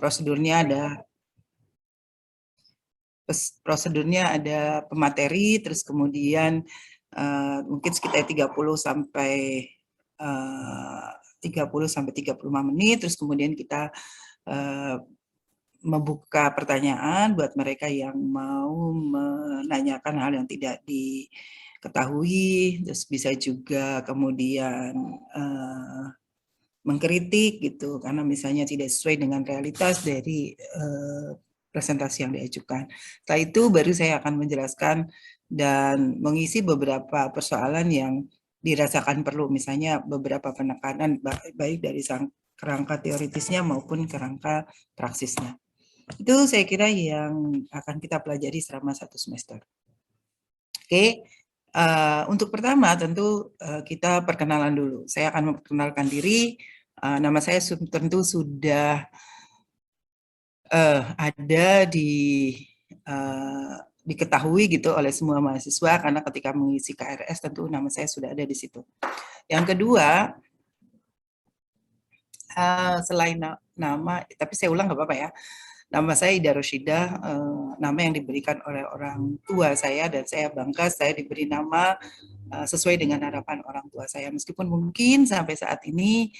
Prosedurnya ada pemateri, terus kemudian mungkin sekitar 30 sampai 35 menit, terus kemudian kita membuka pertanyaan buat mereka yang mau menanyakan hal yang tidak diketahui, terus bisa juga kemudian mengkritik gitu, karena misalnya tidak sesuai dengan realitas dari presentasi yang diajukan. Setelah itu baru saya akan menjelaskan dan mengisi beberapa persoalan yang dirasakan perlu, misalnya beberapa penekanan baik dari kerangka teoritisnya maupun kerangka praksisnya. Itu saya kira yang akan kita pelajari selama 1 semester. Oke, untuk pertama tentu kita perkenalan dulu. Saya akan memperkenalkan diri. Nama saya tentu sudah ada diketahui gitu oleh semua mahasiswa, karena ketika mengisi KRS tentu nama saya sudah ada di situ. Yang kedua, selain nama, tapi saya ulang nggak apa-apa ya. Nama saya Ida Roshidah, nama yang diberikan oleh orang tua saya, dan saya bangga saya diberi nama sesuai dengan harapan orang tua saya. Meskipun mungkin sampai saat ini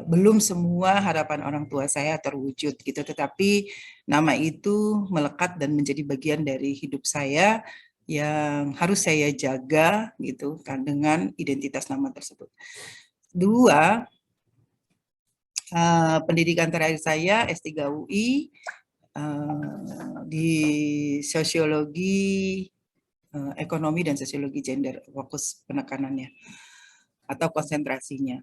belum semua harapan orang tua saya terwujud gitu, tetapi nama itu melekat dan menjadi bagian dari hidup saya yang harus saya jaga gitu kan dengan identitas nama tersebut. Dua, pendidikan terakhir saya S3 UI di sosiologi ekonomi dan sosiologi gender, fokus penekanannya atau konsentrasinya.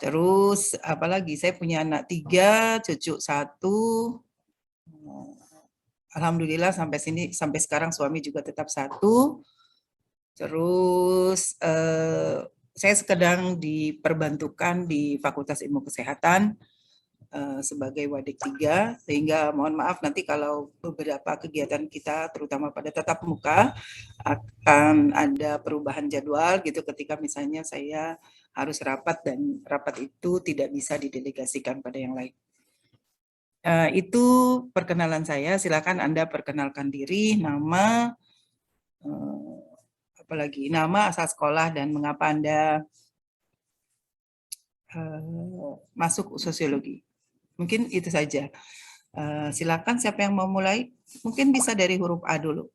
Terus apalagi saya punya anak 3, cucu 1. Alhamdulillah sampai sekarang suami juga tetap 1. Terus saya sedang diperbantukan di Fakultas Ilmu Kesehatan sebagai Wadik 3, sehingga mohon maaf nanti kalau beberapa kegiatan kita terutama pada tatap muka akan ada perubahan jadwal gitu, ketika misalnya saya harus rapat dan rapat itu tidak bisa didelegasikan pada yang lain. Itu perkenalan saya. Silakan Anda perkenalkan diri, nama, apalagi nama, asal sekolah, dan mengapa Anda masuk sosiologi. Mungkin itu saja. Silakan siapa yang mau mulai? Mungkin bisa dari huruf A dulu.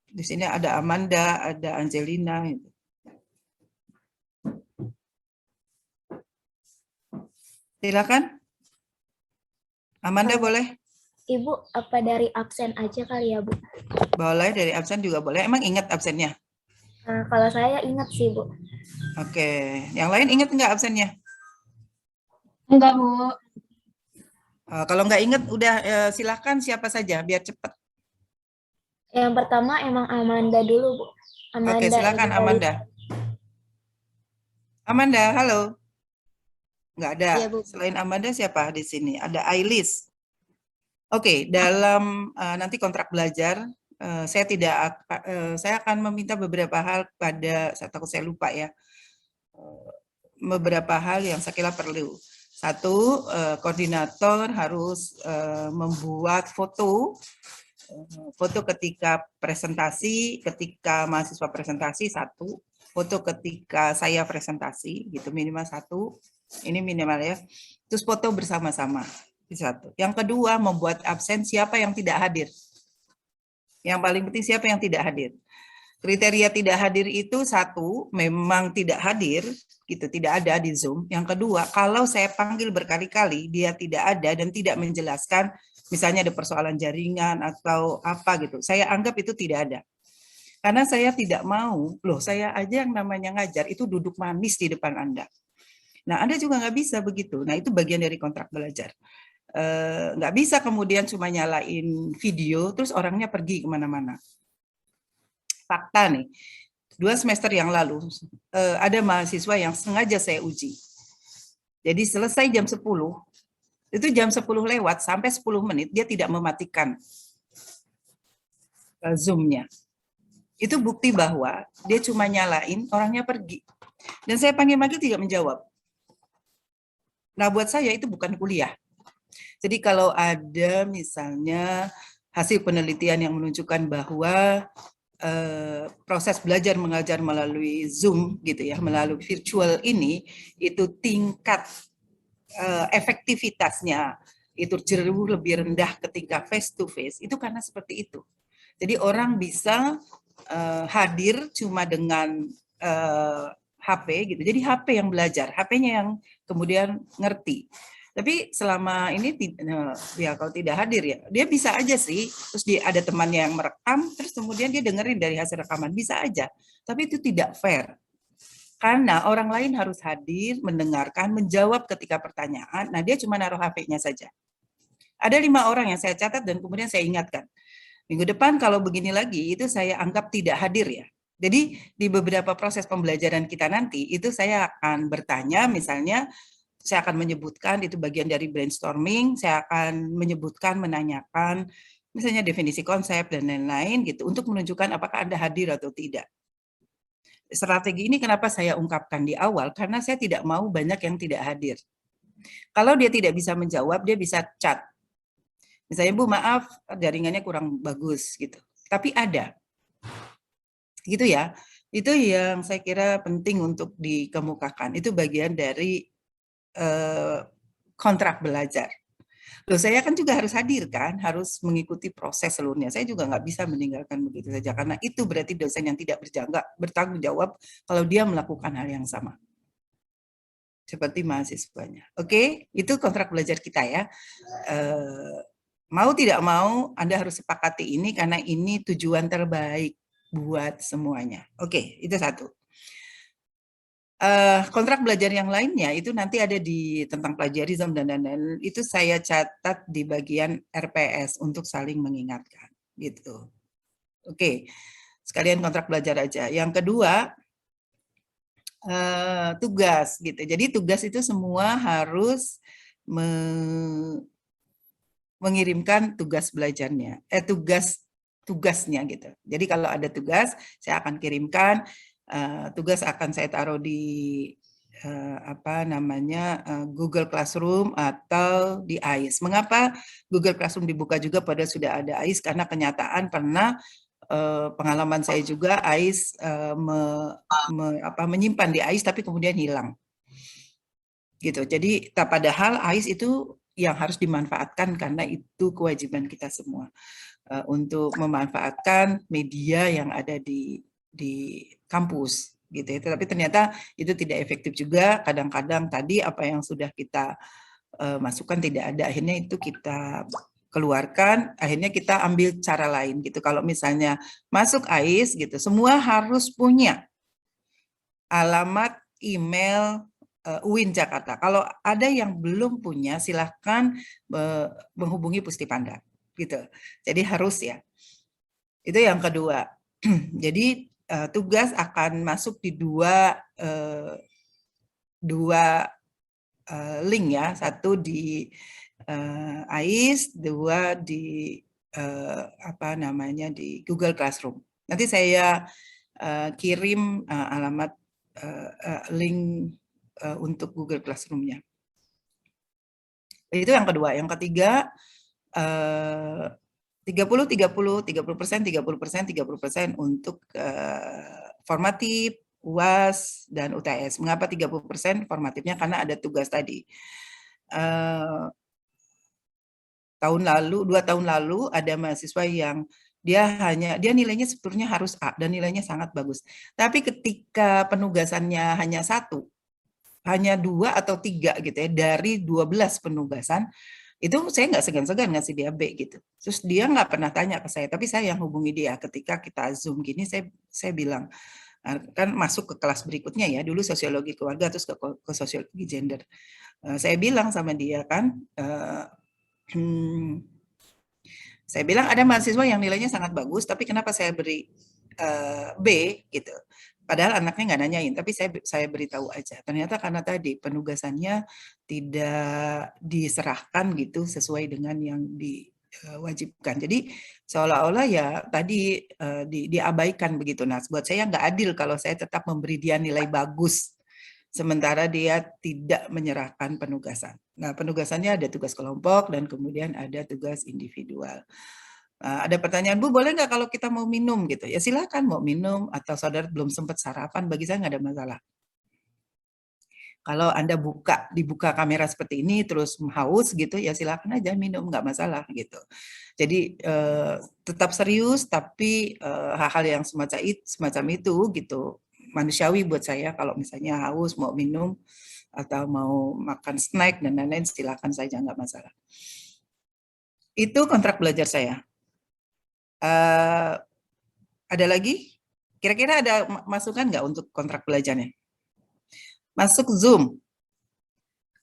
Di sini ada Amanda, ada Angelina. Silakan. Amanda boleh? Ibu, apa dari absen aja kali ya, Bu? Boleh, dari absen juga boleh. Emang ingat absennya? Kalau saya ingat sih, Bu. Oke. Yang lain ingat nggak absennya? Enggak, Bu. Kalau nggak ingat, udah silakan siapa saja, biar cepat. Yang pertama emang Amanda dulu, Bu. Amanda. Oke, silakan Amanda. Amanda, halo. Nggak ada. Ya, Bu. Selain Amanda siapa di sini? Ada Ailis. Oke, dalam nanti kontrak belajar, saya akan meminta beberapa hal pada, saya takut saya lupa ya, beberapa hal yang saya kira perlu. Satu, koordinator harus membuat foto ketika presentasi, ketika mahasiswa presentasi 1, foto ketika saya presentasi, gitu minimal 1, ini minimal ya. Terus foto bersama-sama, 1. Yang kedua, membuat absen siapa yang tidak hadir. Yang paling penting siapa yang tidak hadir. Kriteria tidak hadir itu 1, memang tidak hadir, gitu, tidak ada di Zoom. Yang kedua, kalau saya panggil berkali-kali, dia tidak ada dan tidak menjelaskan, misalnya ada persoalan jaringan atau apa gitu, saya anggap itu tidak ada. Karena saya tidak mau, loh saya aja yang namanya ngajar, itu duduk manis di depan Anda. Nah, Anda juga nggak bisa begitu. Nah, itu bagian dari kontrak belajar. Nggak bisa kemudian cuma nyalain video, terus orangnya pergi kemana-mana. Fakta nih, 2 semester yang lalu ada mahasiswa yang sengaja saya uji. Jadi selesai jam 10, itu jam 10 lewat sampai 10 menit dia tidak mematikan Zoom-nya. Itu bukti bahwa dia cuma nyalain, orangnya pergi. Dan saya panggil-panggil tidak menjawab. Nah buat saya itu bukan kuliah. Jadi kalau ada misalnya hasil penelitian yang menunjukkan bahwa proses belajar mengajar melalui Zoom gitu ya, melalui virtual ini itu tingkat efektivitasnya itu jauh lebih rendah ketika face to face, itu karena seperti itu. Jadi orang bisa hadir cuma dengan HP gitu. Jadi HP yang belajar, HP-nya yang kemudian ngerti. Tapi selama ini ya kalau tidak hadir ya, dia bisa aja sih. Terus dia ada temannya yang merekam, terus kemudian dia dengerin dari hasil rekaman, bisa aja. Tapi itu tidak fair. Karena orang lain harus hadir, mendengarkan, menjawab ketika pertanyaan. Nah, dia cuma naruh HP-nya saja. Ada 5 orang yang saya catat dan kemudian saya ingatkan. Minggu depan kalau begini lagi, itu saya anggap tidak hadir ya. Jadi di beberapa proses pembelajaran kita nanti, itu saya akan bertanya, misalnya, saya akan menyebutkan, itu bagian dari brainstorming, saya akan menyebutkan, menanyakan, misalnya definisi konsep dan lain-lain gitu, untuk menunjukkan apakah Anda hadir atau tidak. Strategi ini kenapa saya ungkapkan di awal, karena saya tidak mau banyak yang tidak hadir. Kalau dia tidak bisa menjawab, dia bisa chat. Misalnya, Bu, maaf, jaringannya kurang bagus gitu. Tapi ada. Gitu ya. Itu yang saya kira penting untuk dikemukakan. Itu bagian dari kontrak belajar. Loh, saya kan juga harus hadir kan, harus mengikuti proses seluruhnya. Saya juga nggak bisa meninggalkan begitu saja, karena itu berarti dosen yang tidak bertanggung jawab kalau dia melakukan hal yang sama. Seperti mahasiswanya. Oke, itu kontrak belajar kita ya. Mau tidak mau, Anda harus sepakati ini karena ini tujuan terbaik buat semuanya. Oke, itu satu. Kontrak belajar yang lainnya itu nanti ada di tentang plagiarisme dan lain-lain, itu saya catat di bagian RPS untuk saling mengingatkan gitu. Oke, sekalian kontrak belajar aja. Yang kedua, tugas gitu. Jadi tugas itu semua harus mengirimkan tugas belajarnya, tugasnya gitu. Jadi kalau ada tugas, saya akan kirimkan. Tugas akan saya taruh di Google Classroom atau di AIS. Mengapa Google Classroom dibuka juga pada sudah ada AIS? Karena kenyataan pernah pengalaman saya juga AIS menyimpan di AIS tapi kemudian hilang. Gitu. Jadi padahal AIS itu yang harus dimanfaatkan karena itu kewajiban kita semua untuk memanfaatkan media yang ada di kampus gitu ya. Tapi ternyata itu tidak efektif juga. Kadang-kadang tadi apa yang sudah kita masukkan tidak ada, akhirnya itu kita keluarkan, akhirnya kita ambil cara lain gitu. Kalau misalnya masuk AIS gitu, semua harus punya alamat email UIN Jakarta. Kalau ada yang belum punya, silahkan menghubungi Pustipanda gitu. Jadi harus ya. Itu yang kedua. Jadi tugas akan masuk di dua link ya, satu di AIS, dua di di Google Classroom. Nanti saya kirim alamat link untuk Google Classroom-nya. Itu yang kedua. Yang ketiga, 30% untuk formatif, UAS, dan UTS. Mengapa 30% formatifnya? Karena ada tugas tadi. 2 tahun lalu ada mahasiswa yang dia nilainya sebetulnya harus A dan nilainya sangat bagus. Tapi ketika penugasannya hanya 1, hanya 2 atau 3 gitu ya, dari 12 penugasan, itu saya nggak segan-segan ngasih dia B gitu. Terus dia nggak pernah tanya ke saya, tapi saya yang hubungi dia. Ketika kita Zoom gini, saya bilang, kan masuk ke kelas berikutnya ya, dulu sosiologi keluarga, terus ke sosiologi gender. Saya bilang sama dia kan, saya bilang ada mahasiswa yang nilainya sangat bagus, tapi kenapa saya beri B gitu. Padahal anaknya nggak nanyain, tapi saya beritahu aja. Ternyata karena tadi penugasannya tidak diserahkan gitu sesuai dengan yang diwajibkan. Jadi seolah-olah ya tadi diabaikan begitu. Nah, buat saya nggak adil kalau saya tetap memberi dia nilai bagus sementara dia tidak menyerahkan penugasan. Nah, penugasannya ada tugas kelompok dan kemudian ada tugas individual. Ada pertanyaan, Bu, boleh nggak kalau kita mau minum gitu? Ya silakan mau minum atau saudara belum sempat sarapan, bagi saya nggak ada masalah. Kalau Anda dibuka kamera seperti ini terus haus gitu ya silakan aja minum nggak masalah gitu. Jadi tetap serius tapi hal-hal yang semacam itu gitu manusiawi buat saya kalau misalnya haus mau minum atau mau makan snack dan lain-lain silakan saja nggak masalah. Itu kontrak belajar saya. Ada lagi? Kira-kira ada masukan nggak untuk kontrak belajarnya? Masuk Zoom.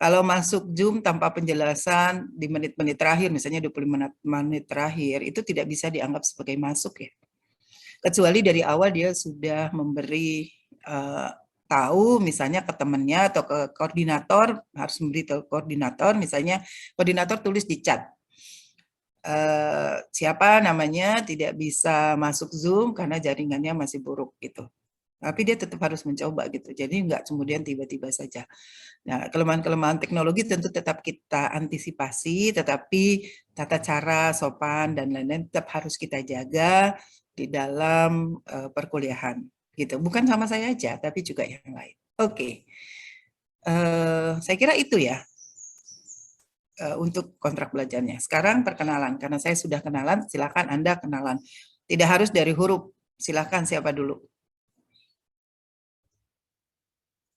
Kalau masuk Zoom tanpa penjelasan di menit-menit terakhir, misalnya 25 menit terakhir, itu tidak bisa dianggap sebagai masuk ya. Kecuali dari awal dia sudah memberi tahu misalnya ke temannya atau ke koordinator, harus memberi tahu koordinator, misalnya koordinator tulis di chat. Siapa namanya tidak bisa masuk Zoom karena jaringannya masih buruk gitu. Tapi dia tetap harus mencoba gitu. Jadi enggak kemudian tiba-tiba saja. Nah, kelemahan-kelemahan teknologi tentu tetap kita antisipasi, tetapi tata cara, sopan, dan lain-lain tetap harus kita jaga di dalam perkuliahan. Gitu. Bukan sama saya aja, tapi juga yang lain. Oke. Saya kira itu ya untuk kontrak belajarnya. Sekarang perkenalan. Karena saya sudah kenalan, silakan Anda kenalan. Tidak harus dari huruf. Silakan siapa dulu.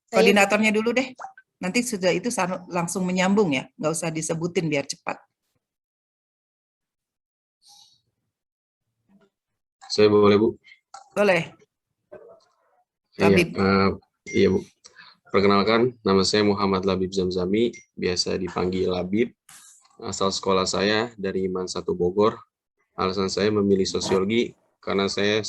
Koordinatornya dulu deh. Nanti sudah itu langsung menyambung ya, nggak usah disebutin biar cepat. Saya boleh, Bu? Boleh. Iya, iya, Bu. Perkenalkan, nama saya Muhammad Labib Zamzami, biasa dipanggil Labib. Asal sekolah saya dari IMAN 1 Bogor. Alasan saya memilih sosiologi karena saya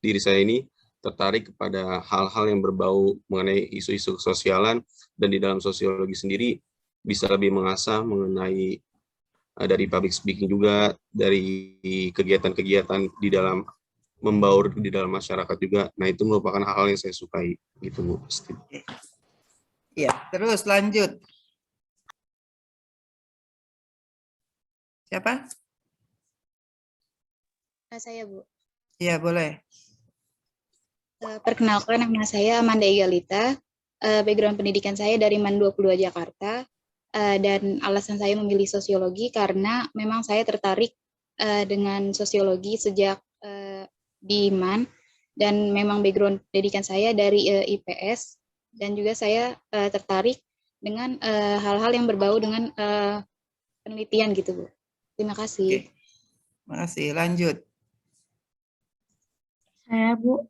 diri saya ini tertarik kepada hal-hal yang berbau mengenai isu-isu kesosialan, dan di dalam sosiologi sendiri bisa lebih mengasah mengenai dari public speaking juga, dari kegiatan-kegiatan di dalam membaur di dalam masyarakat juga. Nah, itu merupakan hal-hal yang saya sukai gitu, Bu. Ya, terus lanjut. Siapa? Saya, Bu. Ya, boleh. Perkenalkan, nama saya Amanda Egalita. Background pendidikan saya dari MAN 22 Jakarta. Dan alasan saya memilih sosiologi karena memang saya tertarik dengan sosiologi sejak di MAN. Dan memang background pendidikan saya dari IPS. Dan juga saya tertarik dengan hal-hal yang berbau dengan penelitian gitu, Bu. Terima kasih. Oke. Terima kasih. Lanjut. Saya, Bu.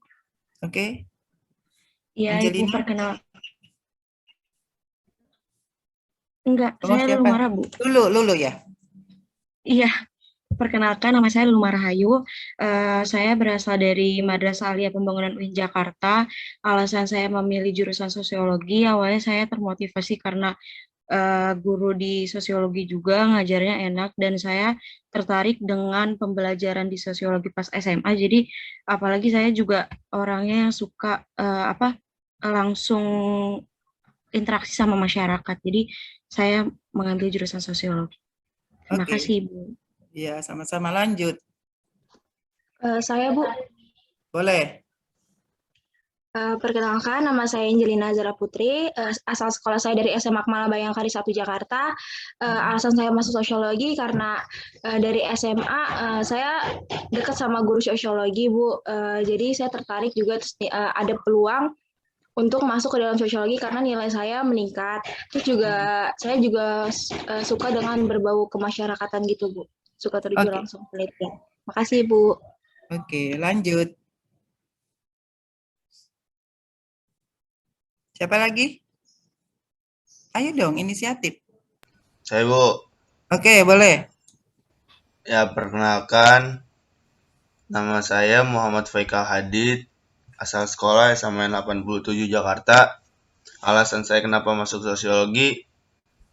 Oke. Iya, Ibu Angelina. perkenal. Enggak, Sama saya siapa? Lulu Mara, Bu. Lulu ya? Iya, perkenalkan nama saya Lulu Marahayu. Saya berasal dari Madrasah Aliyah Pembangunan UIN Jakarta. Alasan saya memilih jurusan sosiologi, awalnya saya termotivasi karena guru di sosiologi juga ngajarnya enak, dan saya tertarik dengan pembelajaran di sosiologi pas SMA. Jadi apalagi saya juga orangnya yang suka langsung interaksi sama masyarakat. Jadi saya mengambil jurusan sosiologi. Terima kasih, Bu. Iya, sama-sama. Lanjut. Saya, Bu. Boleh. Perkenalkan, nama saya Angelina Zara Putri, asal sekolah saya dari SMA Kemala Bayangkari 1 Jakarta. Alasan saya masuk sosiologi karena dari SMA saya dekat sama guru sosiologi, Bu. Jadi saya tertarik juga ada peluang untuk masuk ke dalam sosiologi karena nilai saya meningkat. Terus juga saya juga suka dengan berbau kemasyarakatan gitu, Bu. Suka terjun langsung penelitian. Makasih, Bu. Oke, lanjut. Siapa lagi? Ayo dong, inisiatif. Saya, Bu. Oke, boleh. Ya, perkenalkan, nama saya Muhammad Faikal Hadid, asal sekolah SMN 87 Jakarta. Alasan saya kenapa masuk sosiologi,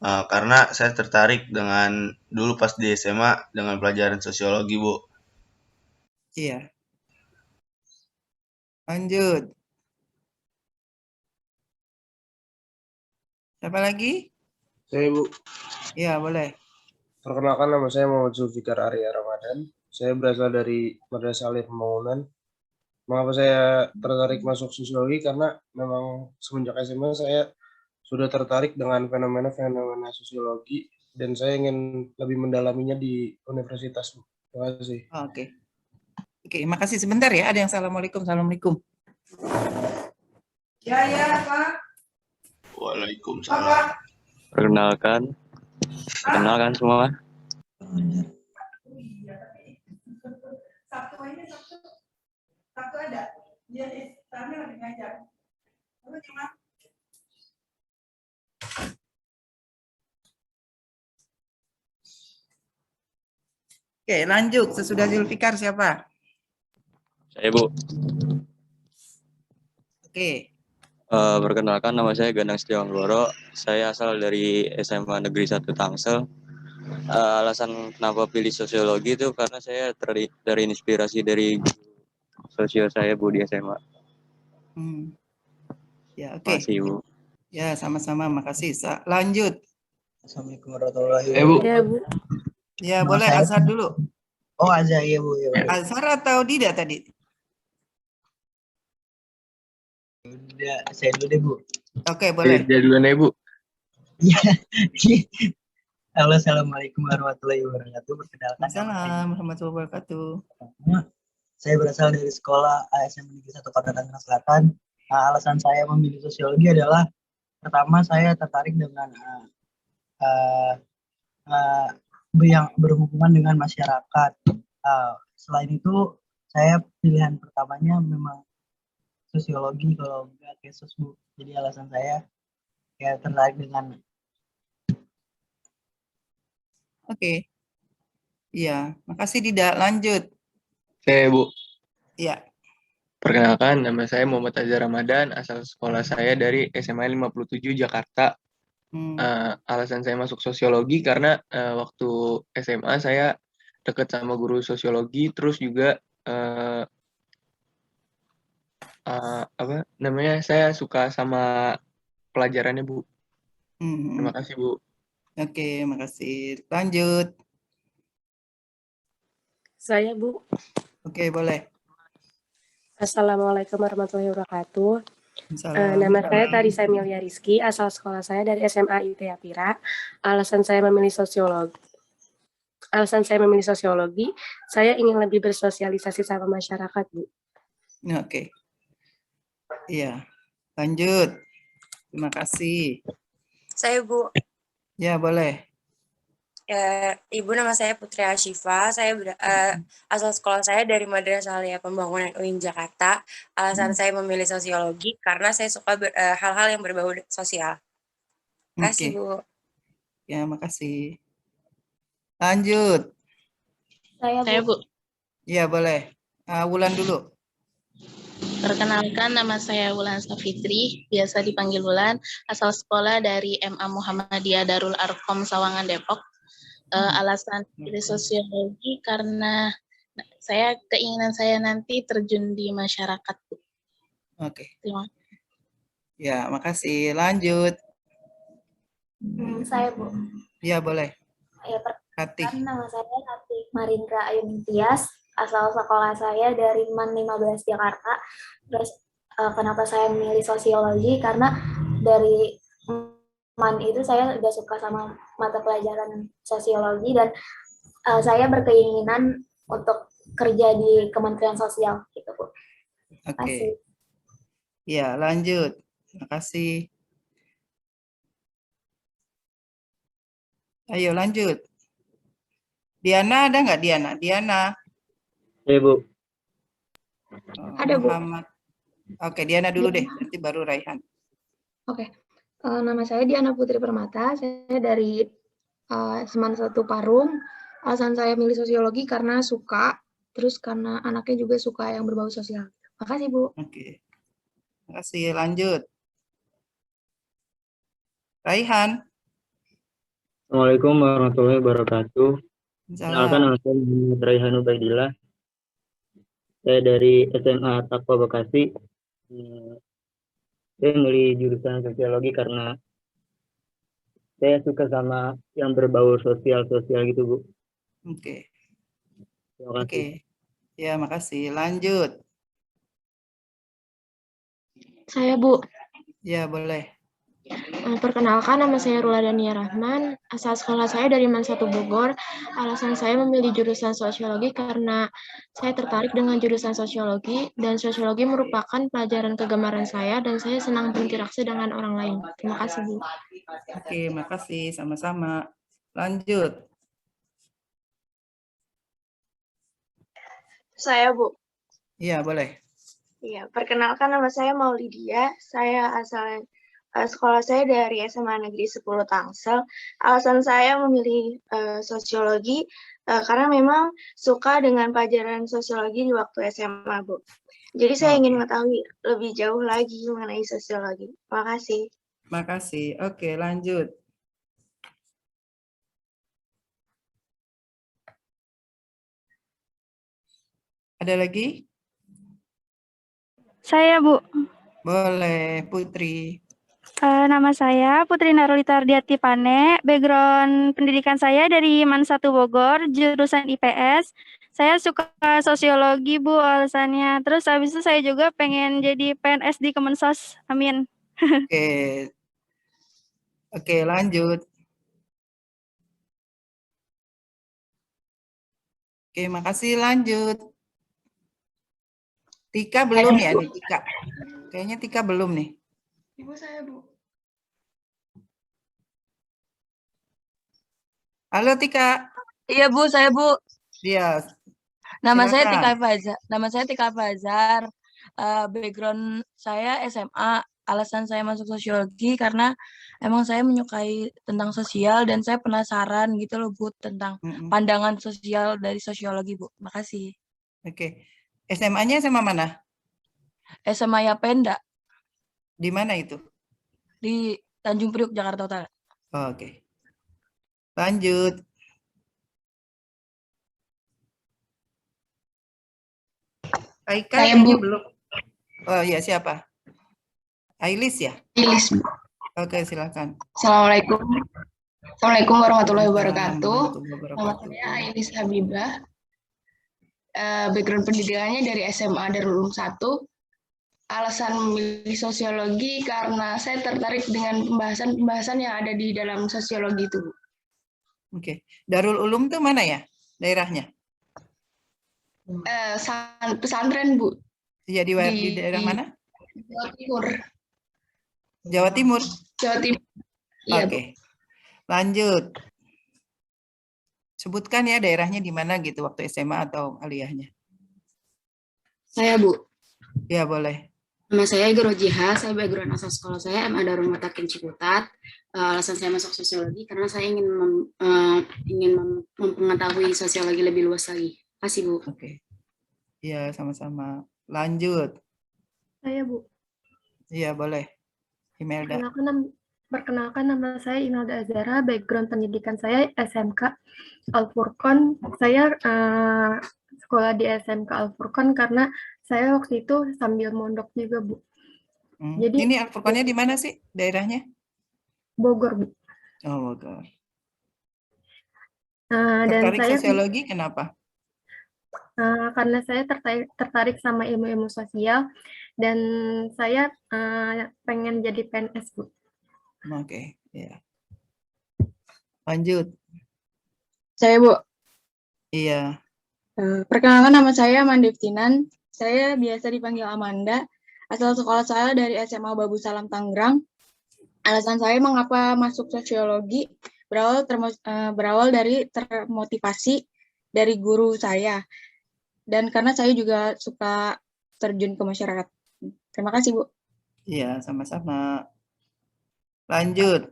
karena saya tertarik dengan dulu pas di SMA dengan pelajaran sosiologi, Bu. Iya. Lanjut. Siapa lagi? Saya Bu, Ya, boleh. perkenalkan nama saya Muhammad Zulfikar Arya Ramadan. Saya berasal dari Madrasah Aliyah Pembangunan. Mengapa saya tertarik masuk sosiologi? Karena memang semenjak SMA saya sudah tertarik dengan fenomena-fenomena sosiologi dan saya ingin lebih mendalaminya di universitas. Terima kasih. Oke. Oke, makasih sebentar ya. Ada yang assalamualaikum, assalamualaikum. Ya, Pak. Waalaikumsalam. Perkenalkan semua. Sabtu ada. Dia istilahnya lagi ngajar. Apa cuma? Oke, lanjut. Sesudah Zulfikar siapa? Saya Bu. Oke. Perkenalkan nama saya Ganang Setiawanggoro. Saya asal dari SMA Negeri 1 Tangsel. Alasan kenapa pilih sosiologi itu karena saya terinspirasi dari sosial saya Bu di SMA. Ya, oke. Makasih Bu. Ya, sama-sama. Makasih. Lanjut. Assalamualaikum warahmatullahi wabarakatuh. Ya, Bu. Ya, boleh Azhar dulu. Oh, Azhar ya Bu. Ya, Azhar atau Dida tadi? udah, saya dulu deh Bu. Oke, boleh. Jadi duluan ya Bu. Iya. Halo, assalamualaikum warahmatullahi wabarakatuh. Perkenalkan. Assalamualaikum warahmatullahi wabarakatuh. Saya berasal dari sekolah ASM Negeri 1 Kota Tangerang Selatan. Alasan saya memilih sosiologi adalah pertama saya tertarik dengan yang berhubungan dengan masyarakat. Selain itu, saya pilihan pertamanya memang sosiologi kalau enggak kesus Bu. Jadi alasan saya ya tertarik dengan. Oke. Iya, makasih Dida. Lanjut. Saya Bu. Iya. Perkenalkan, nama saya Muhammad Azhar Ramadan, asal sekolah saya dari SMA 57 Jakarta. Alasan saya masuk sosiologi karena waktu SMA saya dekat sama guru sosiologi, terus juga saya suka sama pelajarannya Bu. Terima kasih Bu. Oke, makasih. Lanjut. Saya Bu. Oke, boleh. Assalamualaikum warahmatullahi wabarakatuh. Nama saya Tarisa Emilia Rizky, asal sekolah saya dari SMA IT Apira. Alasan saya memilih sosiologi, saya ingin lebih bersosialisasi sama masyarakat, Bu. Oke. Iya. Lanjut. Terima kasih. Saya Bu. Ya, boleh. Ibu, nama saya Putri Ashifa. Saya asal sekolah saya dari Madrasah Aliyah Pembangunan UIN Jakarta. Alasan saya memilih sosiologi karena saya suka hal-hal yang berbau sosial. Terima kasih Bu. Ya, makasih. Lanjut. Saya Bu. Ya, boleh. Wulan dulu. Perkenalkan, nama saya Wulan Safitri, biasa dipanggil Wulan, asal sekolah dari MA Muhammadiyah Darul Arqam Sawangan Depok. Alasan pilih sosiologi karena keinginan saya nanti terjun di masyarakat. Oke. Terima kasih. Ya, makasih. Lanjut. Saya Bu. Ya, boleh. Ya, Katih. Nama saya Katih Marindra Ayun Tias, asal sekolah saya dari MAN 15 Jakarta. Terus kenapa saya memilih sosiologi? Karena dari MAN itu saya udah suka sama mata pelajaran sosiologi dan saya berkeinginan untuk kerja di Kementerian Sosial gitu Bu. Oke. Ya, lanjut. Terima kasih. Ayo lanjut. Diana ada nggak Diana? Diana. Ya Bu. Ada Bu. Muhammad. Oke, Diana dulu deh, nanti baru Raihan. Oke. Nama saya Diana Putri Permata, saya dari Seman 1 Parung. Alasan saya milih sosiologi karena suka, terus karena anaknya juga suka yang berbau sosial. Makasih Bu. Oke. Makasih, lanjut. Raihan. Assalamualaikum warahmatullahi wabarakatuh. Perkenalkan, nama saya Muhammad Raihan Ubaidillah. Saya dari SMA Taqwa Bekasi. Saya memilih jurusan sosiologi karena saya suka sama yang berbau sosial-sosial gitu, Bu. Oke. Terima kasih. Ya, makasih. Lanjut. Saya, Bu. Ya, boleh. Perkenalkan, nama saya Rula Dania Rahman. Asal sekolah saya dari MAN 1 Bogor. Alasan saya memilih jurusan sosiologi karena saya tertarik dengan jurusan sosiologi, dan sosiologi merupakan pelajaran kegemaran saya, dan saya senang berinteraksi dengan orang lain. Terima kasih, Bu. Oke, makasih. Sama-sama. Lanjut. Saya, Bu. Iya, boleh. Iya, perkenalkan nama saya Maulidia. Saya asal sekolah saya dari SMA Negeri 10 Tangsel. Alasan saya memilih sosiologi karena memang suka dengan pelajaran sosiologi di waktu SMA, Bu. Jadi saya ingin mengetahui lebih jauh lagi mengenai sosiologi. Terima kasih. Makasih. Oke, lanjut. Ada lagi? Saya, Bu. Boleh, Putri. Nama saya Putri Narulita Ardiati Pane. Background pendidikan saya dari MAN 1 Bogor, jurusan IPS. Saya suka sosiologi, Bu, alasannya. Terus habis itu saya juga pengen jadi PNS di Kemensos. Amin. Oke. Oke, lanjut. Oke, makasih. Lanjut. Tika belum ya nih, Tika? Kayaknya Tika belum nih. Ibu saya, Bu. Halo, Tika. Iya, Bu, saya, Bu. Iya. Nama saya Silakan. Tika Fazar. Nama saya Tika Fazar. Background saya SMA. Alasan saya masuk sosiologi karena emang saya menyukai tentang sosial dan saya penasaran gitu loh, Bu, tentang pandangan sosial dari sosiologi, Bu. Makasih. Oke. SMA-nya SMA mana? SMA Yapenda. Di mana itu? Di Tanjung Priok, Jakarta Utara. Oke. Lanjut. Aika kayaknya belum. Oh iya, siapa? Ailis ya? Ailis. Oke, silakan. Assalamualaikum. Assalamualaikum warahmatullahi wabarakatuh. Nama saya Ailis Habibah. Background pendidikannya dari SMA Darul Ulum 1. Alasan memilih sosiologi karena saya tertarik dengan pembahasan-pembahasan yang ada di dalam sosiologi itu. Oke. Darul Ulum itu mana ya daerahnya? Pesantren, Bu. Iya, di daerah mana? Jawa Timur. Jawa Timur? Jawa Timur. Iya, Oke. Lanjut. Sebutkan ya daerahnya di mana gitu waktu SMA atau aliyahnya. Saya, Bu. Ya, boleh. Nama saya Gero Jiha, saya background asal sekolah saya MA Darul Mutakin Ciputat. Alasan saya masuk sosiologi karena saya ingin mengetahui sosiologi lebih luas lagi. Terima kasih, Bu. Oke. Iya, sama-sama. Lanjut. Saya, Bu. Iya, boleh. Imelda. Perkenalkan nama saya Imelda Azara, background pendidikan saya SMK Al-Furqon. Saya sekolah di SMK Al-Furqon karena saya waktu itu sambil mondok juga, Bu. Jadi ini Al-Furqonnya di mana sih daerahnya? Bogor, Bu. Oh, Bogor. Dan Tertarik saya sosiologi kenapa? Karena saya tertarik sama ilmu-ilmu sosial dan saya pengen jadi PNS, Bu. Oke, ya. Lanjut. Saya, Bu. Iya. Perkenalkan nama saya Amanda Iftinan. Saya biasa dipanggil Amanda. Asal sekolah saya dari SMA Babu Salam Tangerang. Alasan saya mengapa masuk sosiologi berawal dari termotivasi dari guru saya. Dan karena saya juga suka terjun ke masyarakat. Terima kasih, Bu. Iya, sama-sama. Lanjut.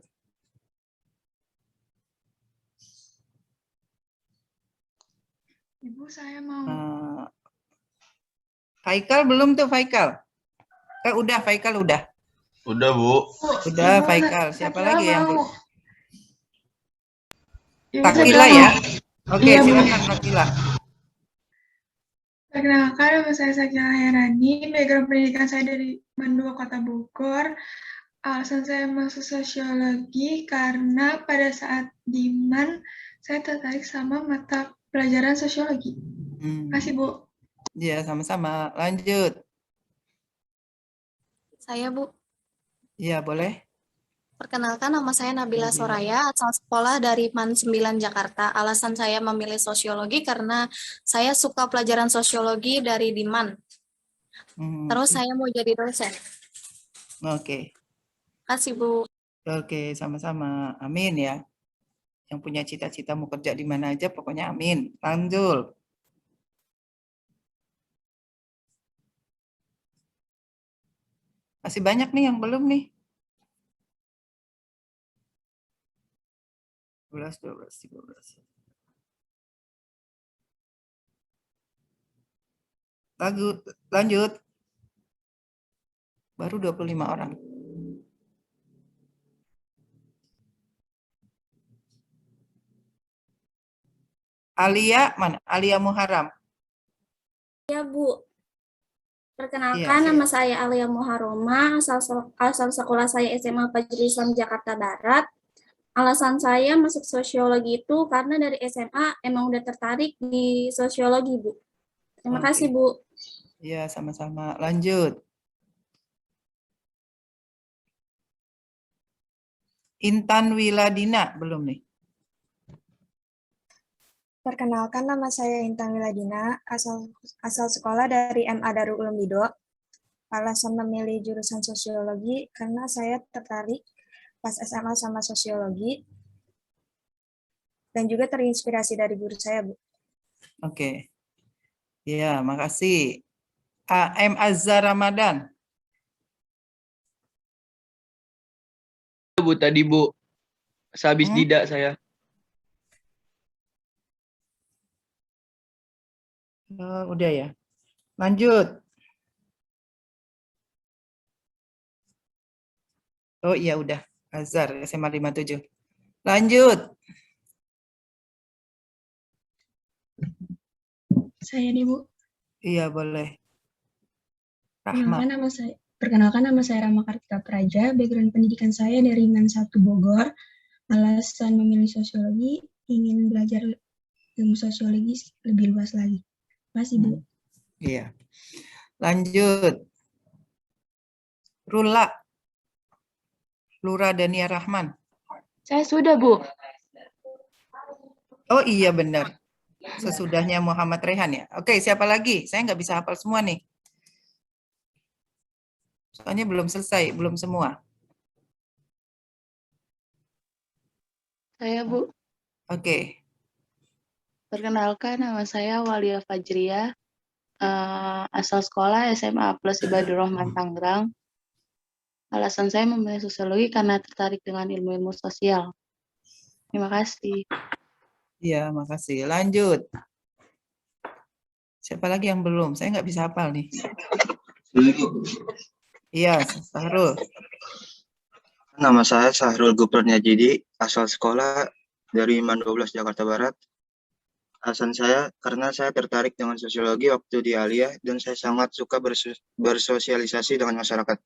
Ibu, saya mau. Faikal belum tuh, Faikal? Udah, Faikal udah. Udah, Bu. Udah, Faikal. Siapa lagi yang belum? Ibu, Takila ya? Oke, silakan Takila. Perkenalkan, nama saya Sakila Herani, background pendidikan saya dari MAN 2 Kota Bogor. Alasan saya masuk sosiologi karena pada saat di MAN saya tertarik sama mata pelajaran sosiologi. Makasih, Bu. Ya, sama-sama. Lanjut. Saya, Bu. Iya, boleh. Perkenalkan, nama saya Nabila Soraya, asal sekolah dari MAN 9 Jakarta. Alasan saya memilih sosiologi karena saya suka pelajaran sosiologi dari di MAN. Terus saya mau jadi dosen. Oke. Kasih, Bu. Oke, sama-sama. Amin ya. Yang punya cita-cita mau kerja di mana aja, pokoknya amin. Lanjut. Masih banyak nih yang belum nih. 12, 12, 13. Lanjut. Baru 25 orang. Alia mana? Alia Muharram. Ya, Bu. Perkenalkan, nama saya Alia Muharroma, asal sekolah saya SMA Fajri Islam Jakarta Barat. Alasan saya masuk sosiologi itu karena dari SMA emang udah tertarik di sosiologi, Bu. Terima kasih, Bu. Iya, sama-sama. Lanjut. Intan Wiladina, belum nih. Perkenalkan, nama saya Intan Wiladina, asal sekolah dari MA Darul Ulum Bido. Alasan memilih jurusan sosiologi karena saya tertarik pas SMA sama sosiologi dan juga terinspirasi dari guru saya, Bu. Oke. Ya, makasih. AM Azhar Ramadan. Bu, tadi Bu. Sehabis didak saya. Udah ya. Lanjut. Oh iya udah. Azhar SMA 57. Lanjut. Saya nih, Bu. Iya, boleh. Perkenalkan, nama saya Rama Kartika Praja, background pendidikan saya dari MAN 1 Bogor. Alasan memilih sosiologi, ingin belajar ilmu sosiologi lebih luas lagi. Terima kasih, Bu. Iya. Lanjut. Lura Dania Rahman. Saya sudah, Bu. Oh iya benar. Sesudahnya Muhammad Rehan ya. Oke, siapa lagi? Saya nggak bisa hafal semua nih. Soalnya belum selesai, belum semua. Saya, Bu. Oke. Perkenalkan, nama saya Walia Fajria, asal sekolah SMA Plus Ibadur Rahman Tangerang. Alasan saya memilih sosiologi karena tertarik dengan ilmu-ilmu sosial. Terima kasih. Iya, makasih. Lanjut. Siapa lagi yang belum? Saya nggak bisa hafal nih. Iya, Sahrul. Nama saya Sahrul Gupernajidi, asal sekolah dari MAN 12 Jakarta Barat. Alasan saya karena saya tertarik dengan sosiologi waktu di Aliyah dan saya sangat suka bersosialisasi dengan masyarakat.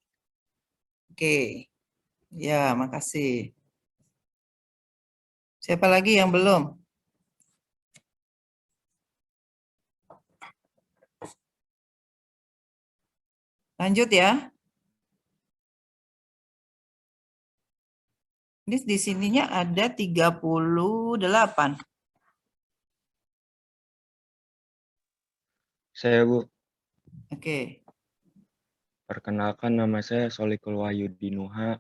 Oke. Ya, makasih. Siapa lagi yang belum? Lanjut ya. Ini di sininya ada 38. Saya, Bu. Oke. Perkenalkan, nama saya Solikul Wahyudinuha,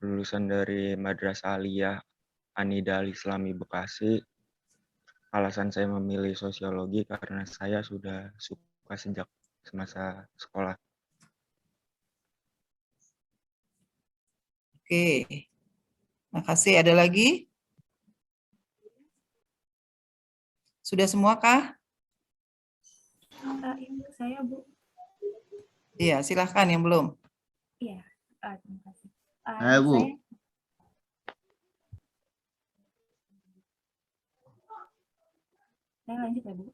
lulusan dari Madrasah Aliyah Anida Al-Islami Bekasi. Alasan saya memilih sosiologi karena saya sudah suka sejak semasa sekolah. Oke. Makasih. Ada lagi? Sudah semua kah? Saya, Bu. Iya, silahkan yang belum. Iya, terima kasih. Saya, Bu. Saya lanjut ya, Bu.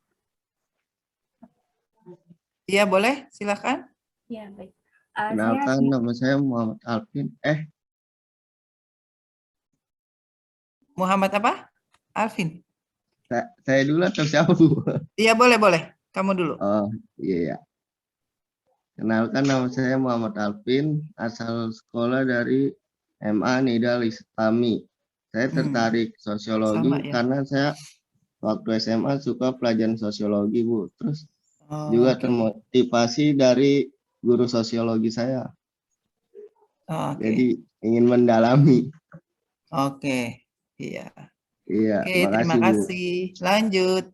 Iya, boleh. Silahkan. Ya, baik. Kenalkan, nama saya Muhammad Alvin. Muhammad apa? Alvin. Saya dulu atau siapa, Bu? Iya, boleh. Kamu dulu. Oh, iya. Kenalkan, nama saya Muhammad Alvin, asal sekolah dari MA Nidal Islami. Saya tertarik sosiologi karena saya waktu SMA suka pelajaran sosiologi, Bu. Terus juga termotivasi dari guru sosiologi saya. Jadi ingin mendalami. Oke, iya. Iya, Oke, terima kasih. Lanjut.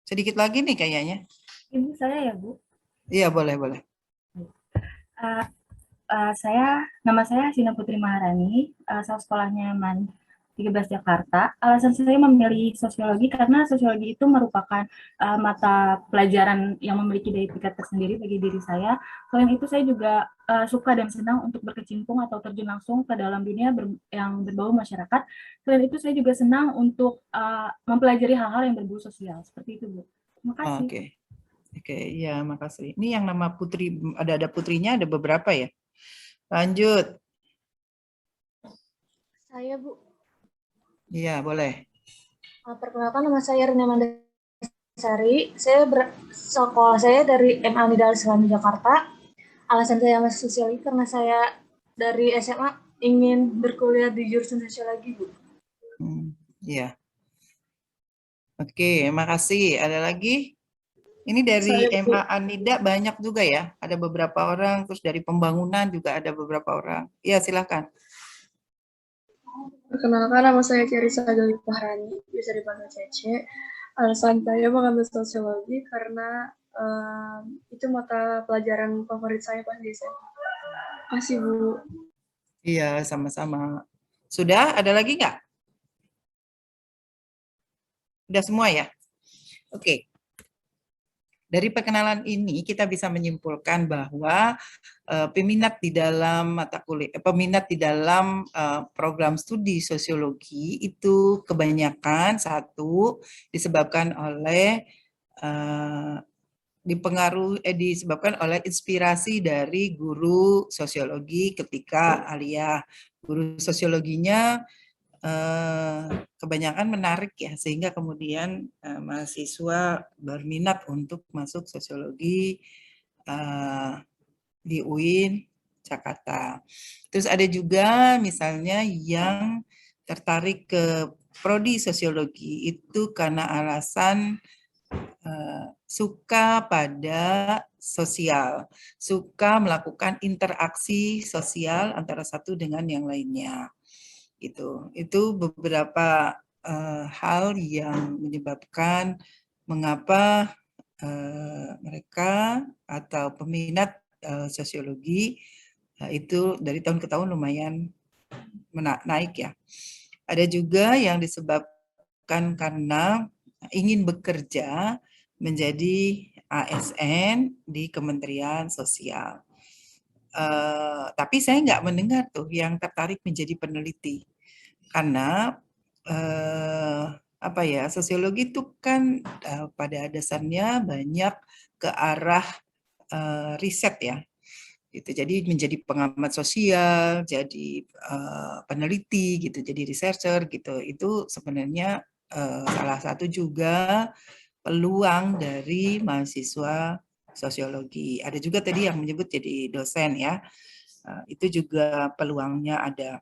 Sedikit lagi nih kayaknya. Ibu saya ya, Bu? Iya, boleh. Nama saya Sina Putri Maharani, asal sekolahnya MAN 13 Jakarta. Alasan saya memilih sosiologi karena sosiologi itu merupakan mata pelajaran yang memiliki daya pikat tersendiri bagi diri saya. Selain itu saya juga suka dan senang untuk berkecimpung atau terjun langsung ke dalam dunia yang berbau masyarakat. Selain itu saya juga senang untuk mempelajari hal-hal yang berbau sosial. Seperti itu, Bu. Terima kasih. Oke, iya, makasih. Ini yang nama Putri, ada putrinya, ada beberapa ya. Lanjut. Saya, Bu. Iya, boleh. Perkenalkan, nama saya Rina Mandasari. Sekolah saya dari MA Nidal Islami Jakarta. Alasan saya masuk sosiologi karena saya dari SMA ingin berkuliah di jurusan sosiologi, Bu. Iya. Oke, makasih. Ada lagi? Ini dari MA Anida banyak juga ya. Ada beberapa orang, terus dari pembangunan juga ada beberapa orang. Iya, silakan. Perkenalkan, nama saya Cerisa Gali Fahrani, bisa dipanggil Cece. Alasan saya mengambil sosiologi karena itu mata pelajaran favorit saya pas di SMA. Makasih, Bu. Iya, sama-sama. Sudah? Ada lagi nggak? Udah semua ya? Oke. Dari perkenalan ini kita bisa menyimpulkan bahwa peminat di dalam program studi sosiologi itu kebanyakan disebabkan oleh disebabkan oleh inspirasi dari guru sosiologi ketika aliyah. Guru sosiologinya kebanyakan menarik ya, sehingga kemudian mahasiswa berminat untuk masuk sosiologi di UIN Jakarta. Terus ada juga misalnya yang tertarik ke prodi sosiologi itu karena alasan suka pada sosial, suka melakukan interaksi sosial antara satu dengan yang lainnya. Itu beberapa hal yang menyebabkan mengapa mereka atau peminat sosiologi itu dari tahun ke tahun lumayan naik ya. Ada juga yang disebabkan karena ingin bekerja menjadi ASN di Kementerian Sosial. Tapi saya nggak mendengar tuh yang tertarik menjadi peneliti. Karena sosiologi itu kan pada dasarnya banyak ke arah riset ya, gitu. Jadi menjadi pengamat sosial, jadi peneliti gitu, jadi researcher gitu. Itu sebenarnya salah satu juga peluang dari mahasiswa sosiologi. Ada juga tadi yang menyebut jadi dosen ya, itu juga peluangnya ada.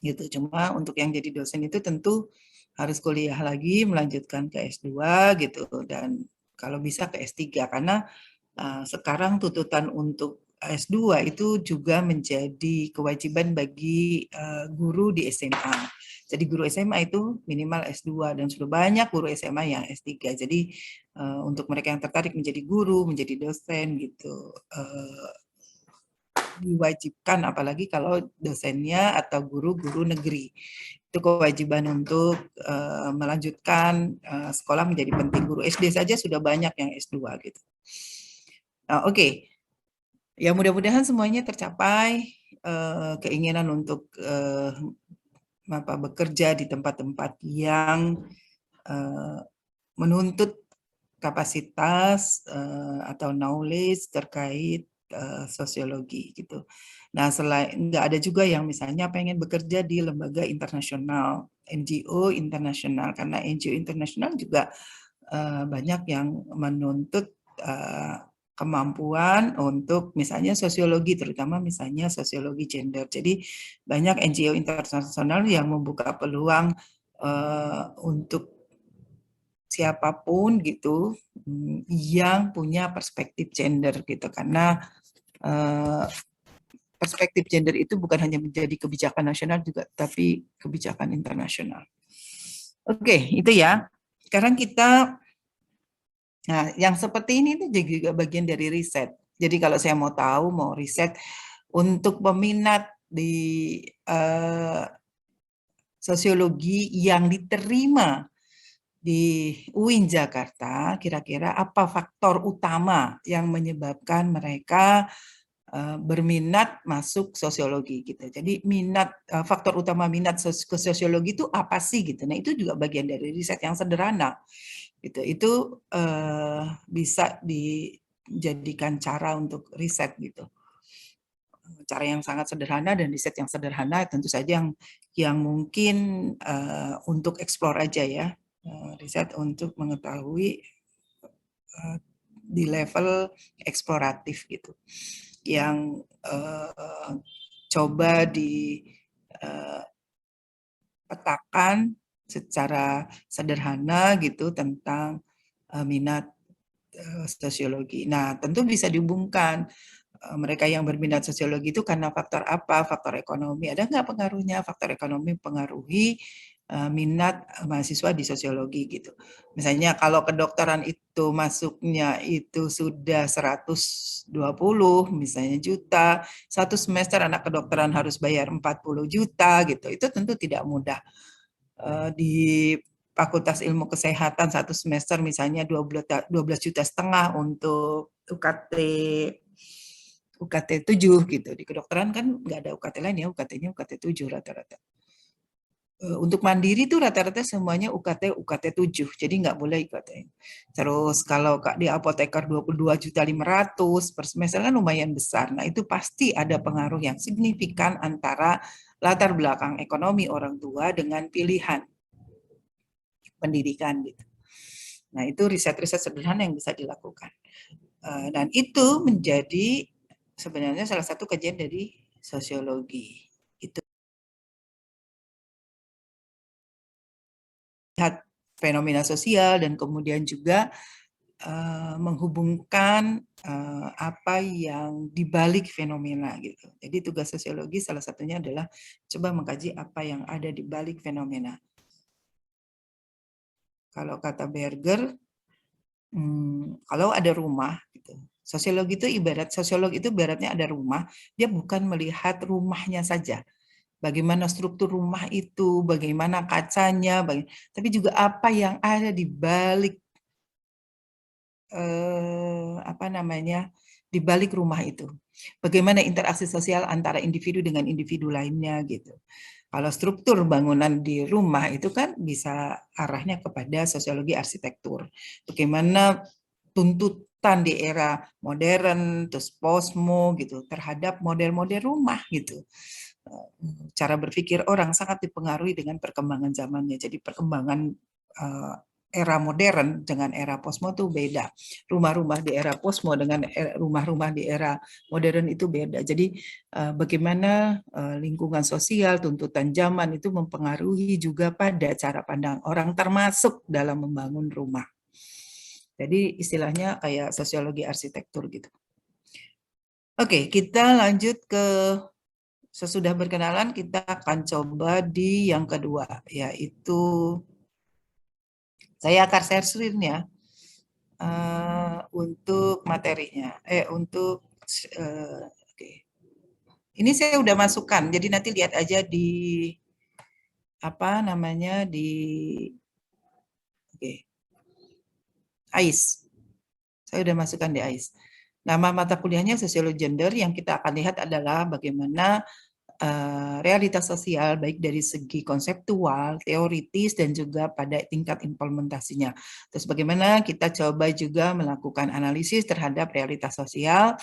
Gitu. Cuma untuk yang jadi dosen itu tentu harus kuliah lagi, melanjutkan ke S2 gitu, dan kalau bisa ke S3 karena sekarang tuntutan untuk S2 itu juga menjadi kewajiban bagi guru di SMA. Jadi guru SMA itu minimal S2 dan sudah banyak guru SMA yang S3. Jadi untuk mereka yang tertarik menjadi guru, menjadi dosen gitu, diwajibkan, apalagi kalau dosennya atau guru-guru negeri. Itu kewajiban untuk melanjutkan sekolah menjadi penting. Guru SD saja sudah banyak yang S2 gitu. Oke. Ya mudah-mudahan semuanya tercapai keinginan untuk bekerja di tempat-tempat yang menuntut kapasitas atau knowledge terkait sosiologi gitu. Nah, selain nggak ada juga yang misalnya pengen bekerja di lembaga internasional, NGO internasional, karena NGO internasional juga banyak yang menuntut kemampuan untuk misalnya sosiologi, terutama misalnya sosiologi gender. Jadi banyak NGO internasional yang membuka peluang untuk siapapun gitu yang punya perspektif gender gitu, karena perspektif gender itu bukan hanya menjadi kebijakan nasional juga, tapi kebijakan internasional. Oke, itu ya. Sekarang kita, nah yang seperti ini itu juga bagian dari riset. Jadi kalau saya mau tahu, mau riset untuk peminat di sosiologi yang diterima di UIN Jakarta, kira-kira apa faktor utama yang menyebabkan mereka berminat masuk sosiologi gitu. Jadi minat, faktor utama minat ke sosiologi itu apa sih gitu. Nah itu juga bagian dari riset yang sederhana gitu. Itu bisa dijadikan cara untuk riset gitu. Cara yang sangat sederhana dan riset yang sederhana tentu saja yang mungkin untuk explore aja ya. Riset untuk mengetahui di level eksploratif gitu, yang coba dipetakan secara sederhana gitu tentang minat sosiologi. Nah, tentu bisa dihubungkan mereka yang berminat sosiologi itu karena faktor apa? Faktor ekonomi. Ada nggak pengaruhnya? Faktor ekonomi mempengaruhi minat mahasiswa di sosiologi gitu. Misalnya kalau kedokteran itu masuknya itu sudah 120 misalnya juta, satu semester anak kedokteran harus bayar 40 juta gitu. Itu tentu tidak mudah. Di Fakultas Ilmu Kesehatan satu semester misalnya 12,5 juta untuk UKT 7 gitu. Di kedokteran kan nggak ada UKT lain ya, UKT-nya UKT 7 rata-rata. Untuk mandiri tuh rata-rata semuanya UKT 7, jadi nggak boleh UKT. Terus kalau di apoteker 22,5 juta per semester kan lumayan besar. Nah itu pasti ada pengaruh yang signifikan antara latar belakang ekonomi orang tua dengan pilihan pendidikan gitu. Nah itu riset-riset sederhana yang bisa dilakukan. Dan itu menjadi sebenarnya salah satu kajian dari sosiologi. Itu lihat fenomena sosial dan kemudian juga menghubungkan apa yang dibalik fenomena gitu. Jadi tugas sosiologi salah satunya adalah coba mengkaji apa yang ada di balik fenomena. Kalau kata Berger, kalau ada rumah, gitu, sosiolog itu ibaratnya ada rumah, dia bukan melihat rumahnya saja, bagaimana struktur rumah itu, bagaimana kacanya, tapi juga apa yang ada di balik di balik rumah itu. Bagaimana interaksi sosial antara individu dengan individu lainnya gitu. Kalau struktur bangunan di rumah itu kan bisa arahnya kepada sosiologi arsitektur. Bagaimana tuntutan di era modern, terus posmo gitu terhadap model-model rumah gitu. Cara berpikir orang sangat dipengaruhi dengan perkembangan zamannya. Jadi perkembangan era modern dengan era posmo itu beda. Rumah-rumah di era posmo dengan rumah-rumah di era modern itu beda. Jadi bagaimana lingkungan sosial, tuntutan zaman itu mempengaruhi juga pada cara pandang orang termasuk dalam membangun rumah. Jadi istilahnya kayak sosiologi arsitektur gitu. Oke, kita lanjut ke sesudah berkenalan kita akan coba di yang kedua, yaitu saya akan share screen ya untuk materinya. Okay. Ini saya udah masukkan, jadi nanti lihat aja di AIS. Saya udah masukkan di AIS. Nama mata kuliahnya sosiologi gender, yang kita akan lihat adalah bagaimana realitas sosial baik dari segi konseptual, teoritis, dan juga pada tingkat implementasinya. Terus bagaimana kita coba juga melakukan analisis terhadap realitas sosial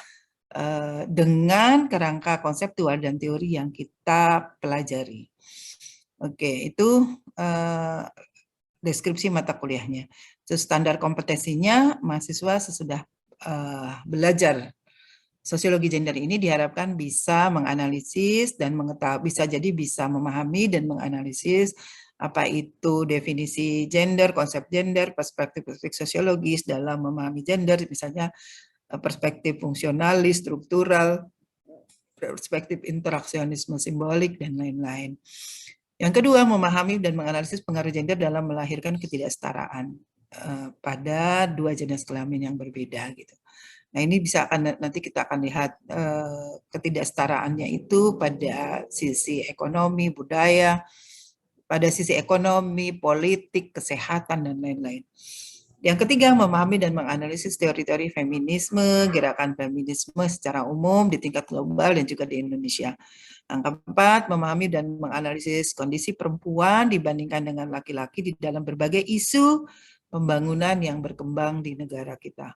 dengan kerangka konseptual dan teori yang kita pelajari. Oke, itu deskripsi mata kuliahnya. Terus standar kompetensinya, mahasiswa sesudah belajar sosiologi gender ini diharapkan bisa menganalisis dan mengetahui, bisa memahami dan menganalisis apa itu definisi gender, konsep gender, perspektif sosiologis dalam memahami gender, misalnya perspektif fungsionalis, struktural, perspektif interaksionisme simbolik, dan lain-lain. Yang kedua, memahami dan menganalisis pengaruh gender dalam melahirkan ketidaksetaraan pada dua jenis kelamin yang berbeda gitu. Nah, ini nanti kita akan lihat ketidaksetaraannya itu pada sisi ekonomi, budaya, pada sisi ekonomi, politik, kesehatan, dan lain-lain. Yang ketiga, memahami dan menganalisis teori-teori feminisme, gerakan feminisme secara umum di tingkat global dan juga di Indonesia. Yang keempat, memahami dan menganalisis kondisi perempuan dibandingkan dengan laki-laki di dalam berbagai isu pembangunan yang berkembang di negara kita.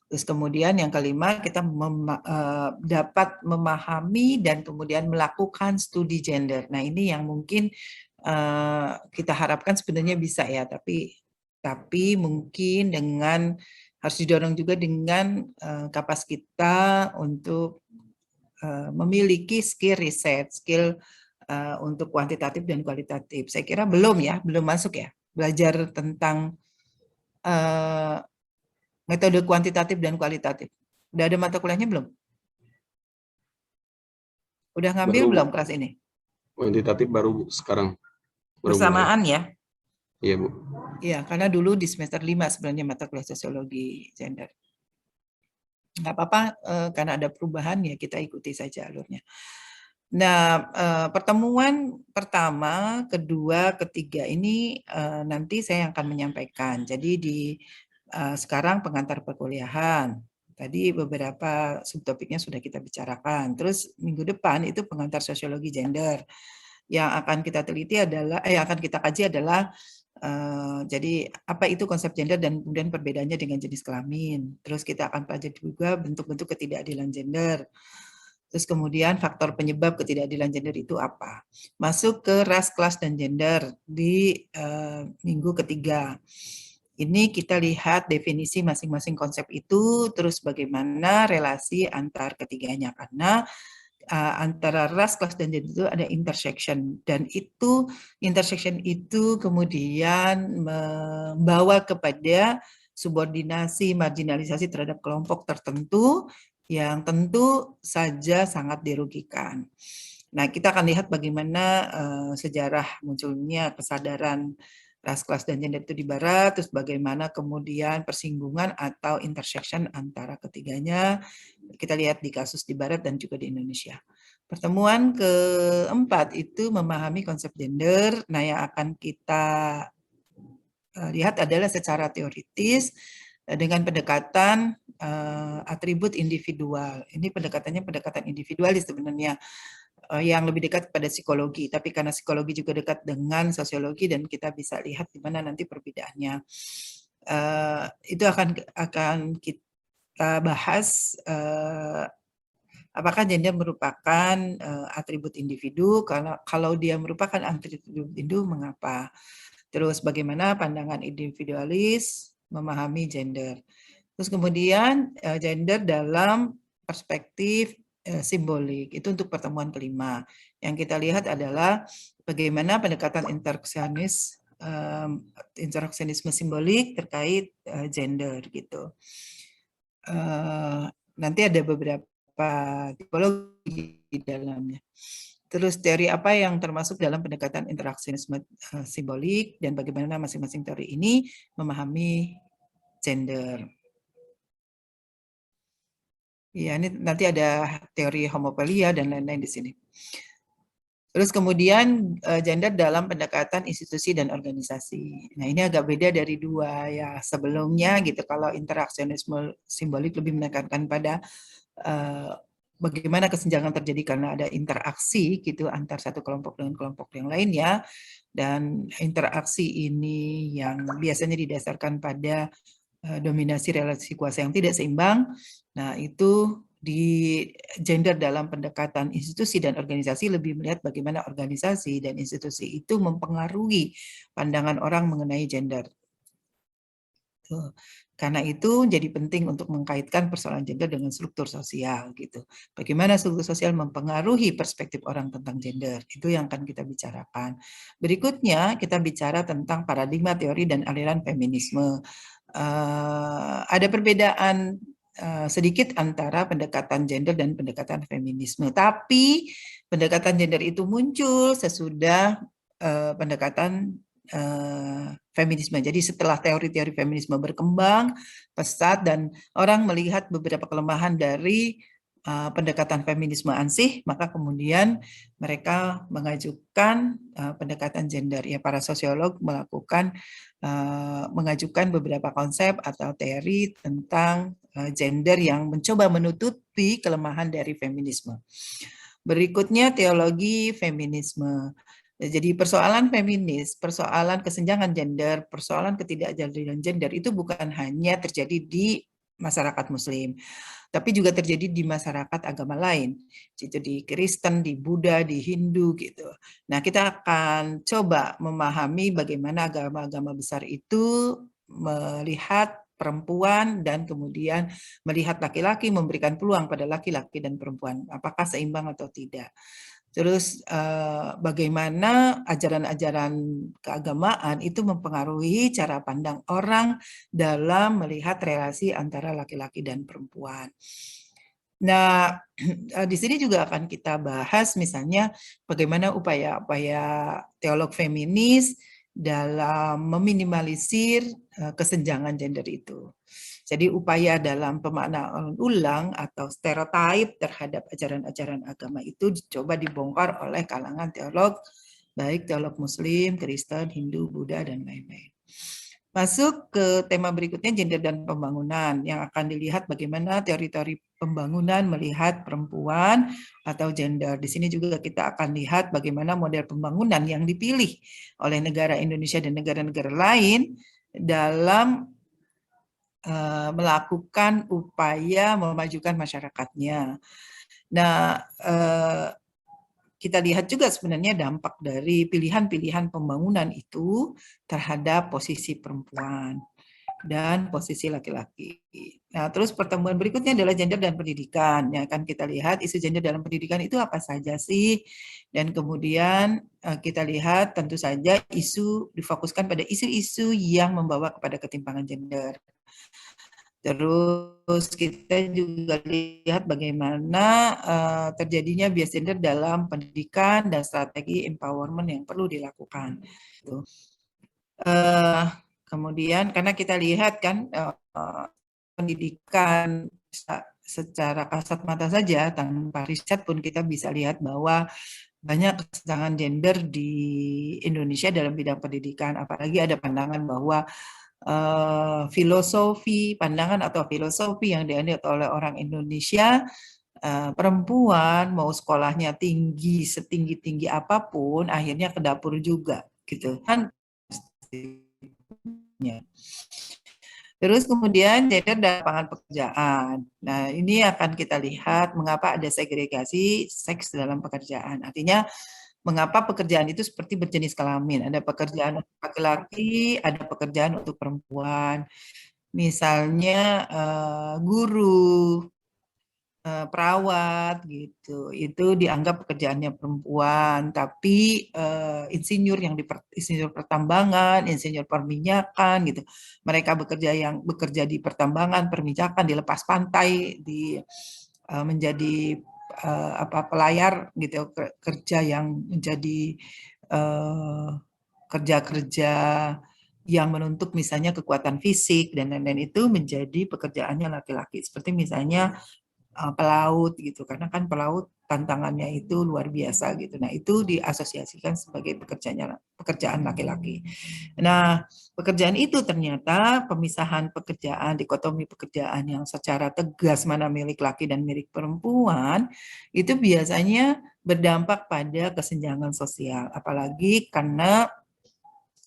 Terus kemudian yang kelima, kita dapat memahami dan kemudian melakukan studi gender. Nah, ini yang mungkin kita harapkan sebenarnya bisa ya, tapi mungkin harus didorong juga dengan kapasitas kita untuk memiliki skill riset, skill untuk kuantitatif dan kualitatif. Saya kira belum masuk ya, belajar tentang metode kuantitatif dan kualitatif. Udah ada mata kuliahnya belum? Udah ngambil belum kelas ini? Kuantitatif baru sekarang. Bersamaan ya? Iya, Bu. Iya, karena dulu di semester 5 sebenarnya mata kuliah sosiologi gender. Nggak apa-apa, karena ada perubahan ya kita ikuti saja alurnya. Nah, pertemuan pertama, kedua, ketiga ini nanti saya akan menyampaikan. Jadi sekarang pengantar perkuliahan. Tadi beberapa subtopiknya sudah kita bicarakan. Terus minggu depan itu pengantar sosiologi gender. Yang akan kita teliti adalah, yang akan kita kaji adalah jadi apa itu konsep gender dan kemudian perbedaannya dengan jenis kelamin. Terus kita akan pelajari juga bentuk-bentuk ketidakadilan gender. Terus kemudian faktor penyebab ketidakadilan gender itu apa. Masuk ke ras, kelas, dan gender di minggu ketiga. Ini kita lihat definisi masing-masing konsep itu, terus bagaimana relasi antar ketiganya. Karena antara ras, kelas, dan gender itu ada intersection, dan itu intersection itu kemudian membawa kepada subordinasi, marginalisasi terhadap kelompok tertentu yang tentu saja sangat dirugikan. Nah, kita akan lihat bagaimana sejarah munculnya kesadaran ras, kelas, dan gender itu di Barat, terus bagaimana kemudian persinggungan atau intersection antara ketiganya kita lihat di kasus di Barat dan juga di Indonesia. Pertemuan keempat itu memahami konsep gender. Nah, yang akan kita lihat adalah secara teoritis dengan pendekatan atribut individual. Ini pendekatannya pendekatan individualis sebenarnya, yang lebih dekat pada psikologi, tapi karena psikologi juga dekat dengan sosiologi dan kita bisa lihat di mana nanti perbedaannya. Itu akan kita bahas apakah gender merupakan atribut individu, kalau dia merupakan atribut individu mengapa. Terus bagaimana pandangan individualis memahami gender. Terus kemudian gender dalam perspektif simbolik, itu untuk pertemuan kelima. Yang kita lihat adalah bagaimana pendekatan interaksionisme simbolik terkait gender gitu. Nanti ada beberapa tipologi di dalamnya. Terus teori apa yang termasuk dalam pendekatan interaksionisme simbolik dan bagaimana masing-masing teori ini memahami gender. Ya, ini nanti ada teori homofilia dan lain-lain di sini. Terus kemudian gender dalam pendekatan institusi dan organisasi. Nah, ini agak beda dari dua ya sebelumnya gitu. Kalau interaksionisme simbolik lebih menekankan pada bagaimana kesenjangan terjadi karena ada interaksi gitu antar satu kelompok dengan kelompok yang lainnya, dan interaksi ini yang biasanya didasarkan pada dominasi relasi kuasa yang tidak seimbang. Nah, itu di gender dalam pendekatan institusi dan organisasi lebih melihat bagaimana organisasi dan institusi itu mempengaruhi pandangan orang mengenai gender. Tuh. Karena itu jadi penting untuk mengkaitkan persoalan gender dengan struktur sosial gitu. Bagaimana struktur sosial mempengaruhi perspektif orang tentang gender, itu yang akan kita bicarakan. Berikutnya kita bicara tentang paradigma teori dan aliran feminisme. Ada perbedaan sedikit antara pendekatan gender dan pendekatan feminisme, tapi pendekatan gender itu muncul sesudah pendekatan feminisme. Jadi setelah teori-teori feminisme berkembang pesat dan orang melihat beberapa kelemahan dari pendekatan feminisme ansih, maka kemudian mereka mengajukan pendekatan gender. Ya, para sosiolog mengajukan beberapa konsep atau teori tentang gender yang mencoba menutupi kelemahan dari feminisme. Berikutnya teologi feminisme. Jadi persoalan feminis, persoalan kesenjangan gender, persoalan ketidakadilan gender itu bukan hanya terjadi di masyarakat Muslim, tapi juga terjadi di masyarakat agama lain, itu di Kristen, di Buddha, di Hindu gitu. Nah, kita akan coba memahami bagaimana agama-agama besar itu melihat perempuan dan kemudian melihat laki-laki, memberikan peluang pada laki-laki dan perempuan, apakah seimbang atau tidak. Terus bagaimana ajaran-ajaran keagamaan itu mempengaruhi cara pandang orang dalam melihat relasi antara laki-laki dan perempuan. Nah, di sini juga akan kita bahas misalnya bagaimana upaya-upaya teolog feminis dalam meminimalisir kesenjangan gender itu. Jadi upaya dalam pemaknaan ulang atau stereotip terhadap ajaran-ajaran agama itu coba dibongkar oleh kalangan teolog, baik teolog Muslim, Kristen, Hindu, Buddha, dan lain-lain. Masuk ke tema berikutnya, gender dan pembangunan, yang akan dilihat bagaimana teori-teori pembangunan melihat perempuan atau gender. Di sini juga kita akan lihat bagaimana model pembangunan yang dipilih oleh negara Indonesia dan negara-negara lain dalam melakukan upaya memajukan masyarakatnya. Nah, kita lihat juga sebenarnya dampak dari pilihan-pilihan pembangunan itu terhadap posisi perempuan dan posisi laki-laki. Nah, terus pertemuan berikutnya adalah gender dan pendidikan. Yang akan kita lihat isu gender dalam pendidikan itu apa saja sih? Dan kemudian kita lihat tentu saja isu difokuskan pada isu-isu yang membawa kepada ketimpangan gender. Terus kita juga lihat bagaimana terjadinya bias gender dalam pendidikan dan strategi empowerment yang perlu dilakukan. Kemudian karena kita lihat kan pendidikan secara kasat mata saja tanpa riset pun kita bisa lihat bahwa banyak kesenjangan gender di Indonesia dalam bidang pendidikan, apalagi ada pandangan bahwa pandangan atau filosofi yang dianut oleh orang Indonesia, perempuan mau sekolahnya tinggi setinggi apapun akhirnya ke dapur juga gitu kan. Terus kemudian gender dan lapangan pekerjaan. Nah, ini akan kita lihat mengapa ada segregasi seks dalam pekerjaan. Artinya mengapa pekerjaan itu seperti berjenis kelamin. Ada pekerjaan untuk laki-laki, ada pekerjaan untuk perempuan. Misalnya guru, perawat gitu. Itu dianggap pekerjaannya perempuan, tapi insinyur pertambangan, insinyur perminyakan gitu. Mereka bekerja di pertambangan, perminyakan, di lepas pantai, menjadi pelayar gitu, kerja yang menjadi kerja-kerja yang menuntut misalnya kekuatan fisik dan lain-lain itu menjadi pekerjaannya laki-laki, seperti misalnya pelaut gitu, karena kan pelaut tantangannya itu luar biasa gitu. Nah, itu diasosiasikan sebagai pekerjaan laki-laki. Nah, pekerjaan itu ternyata pemisahan pekerjaan, dikotomi pekerjaan yang secara tegas mana milik laki dan milik perempuan, itu biasanya berdampak pada kesenjangan sosial. Apalagi karena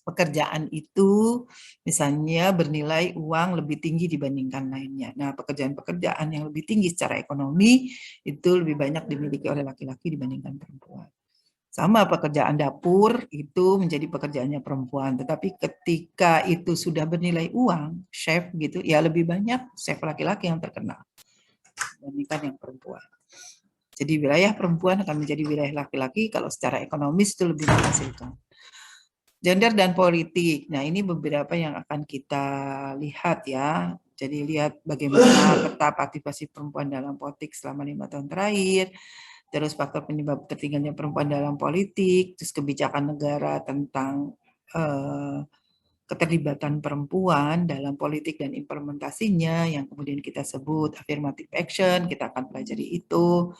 pekerjaan itu misalnya bernilai uang lebih tinggi dibandingkan lainnya. Nah, pekerjaan-pekerjaan yang lebih tinggi secara ekonomi itu lebih banyak dimiliki oleh laki-laki dibandingkan perempuan. Sama pekerjaan dapur itu menjadi pekerjaannya perempuan, tetapi ketika itu sudah bernilai uang, chef gitu, ya lebih banyak chef laki-laki yang terkenal dibandingkan yang perempuan. Jadi wilayah perempuan akan menjadi wilayah laki-laki kalau secara ekonomis itu lebih menghasilkan. Gender dan politik. Nah, ini beberapa yang akan kita lihat ya. Jadi lihat bagaimana peta partisipasi perempuan dalam politik selama 5 tahun terakhir, terus faktor penyebab tertinggalnya perempuan dalam politik, terus kebijakan negara tentang keterlibatan perempuan dalam politik dan implementasinya, yang kemudian kita sebut affirmative action, kita akan pelajari itu.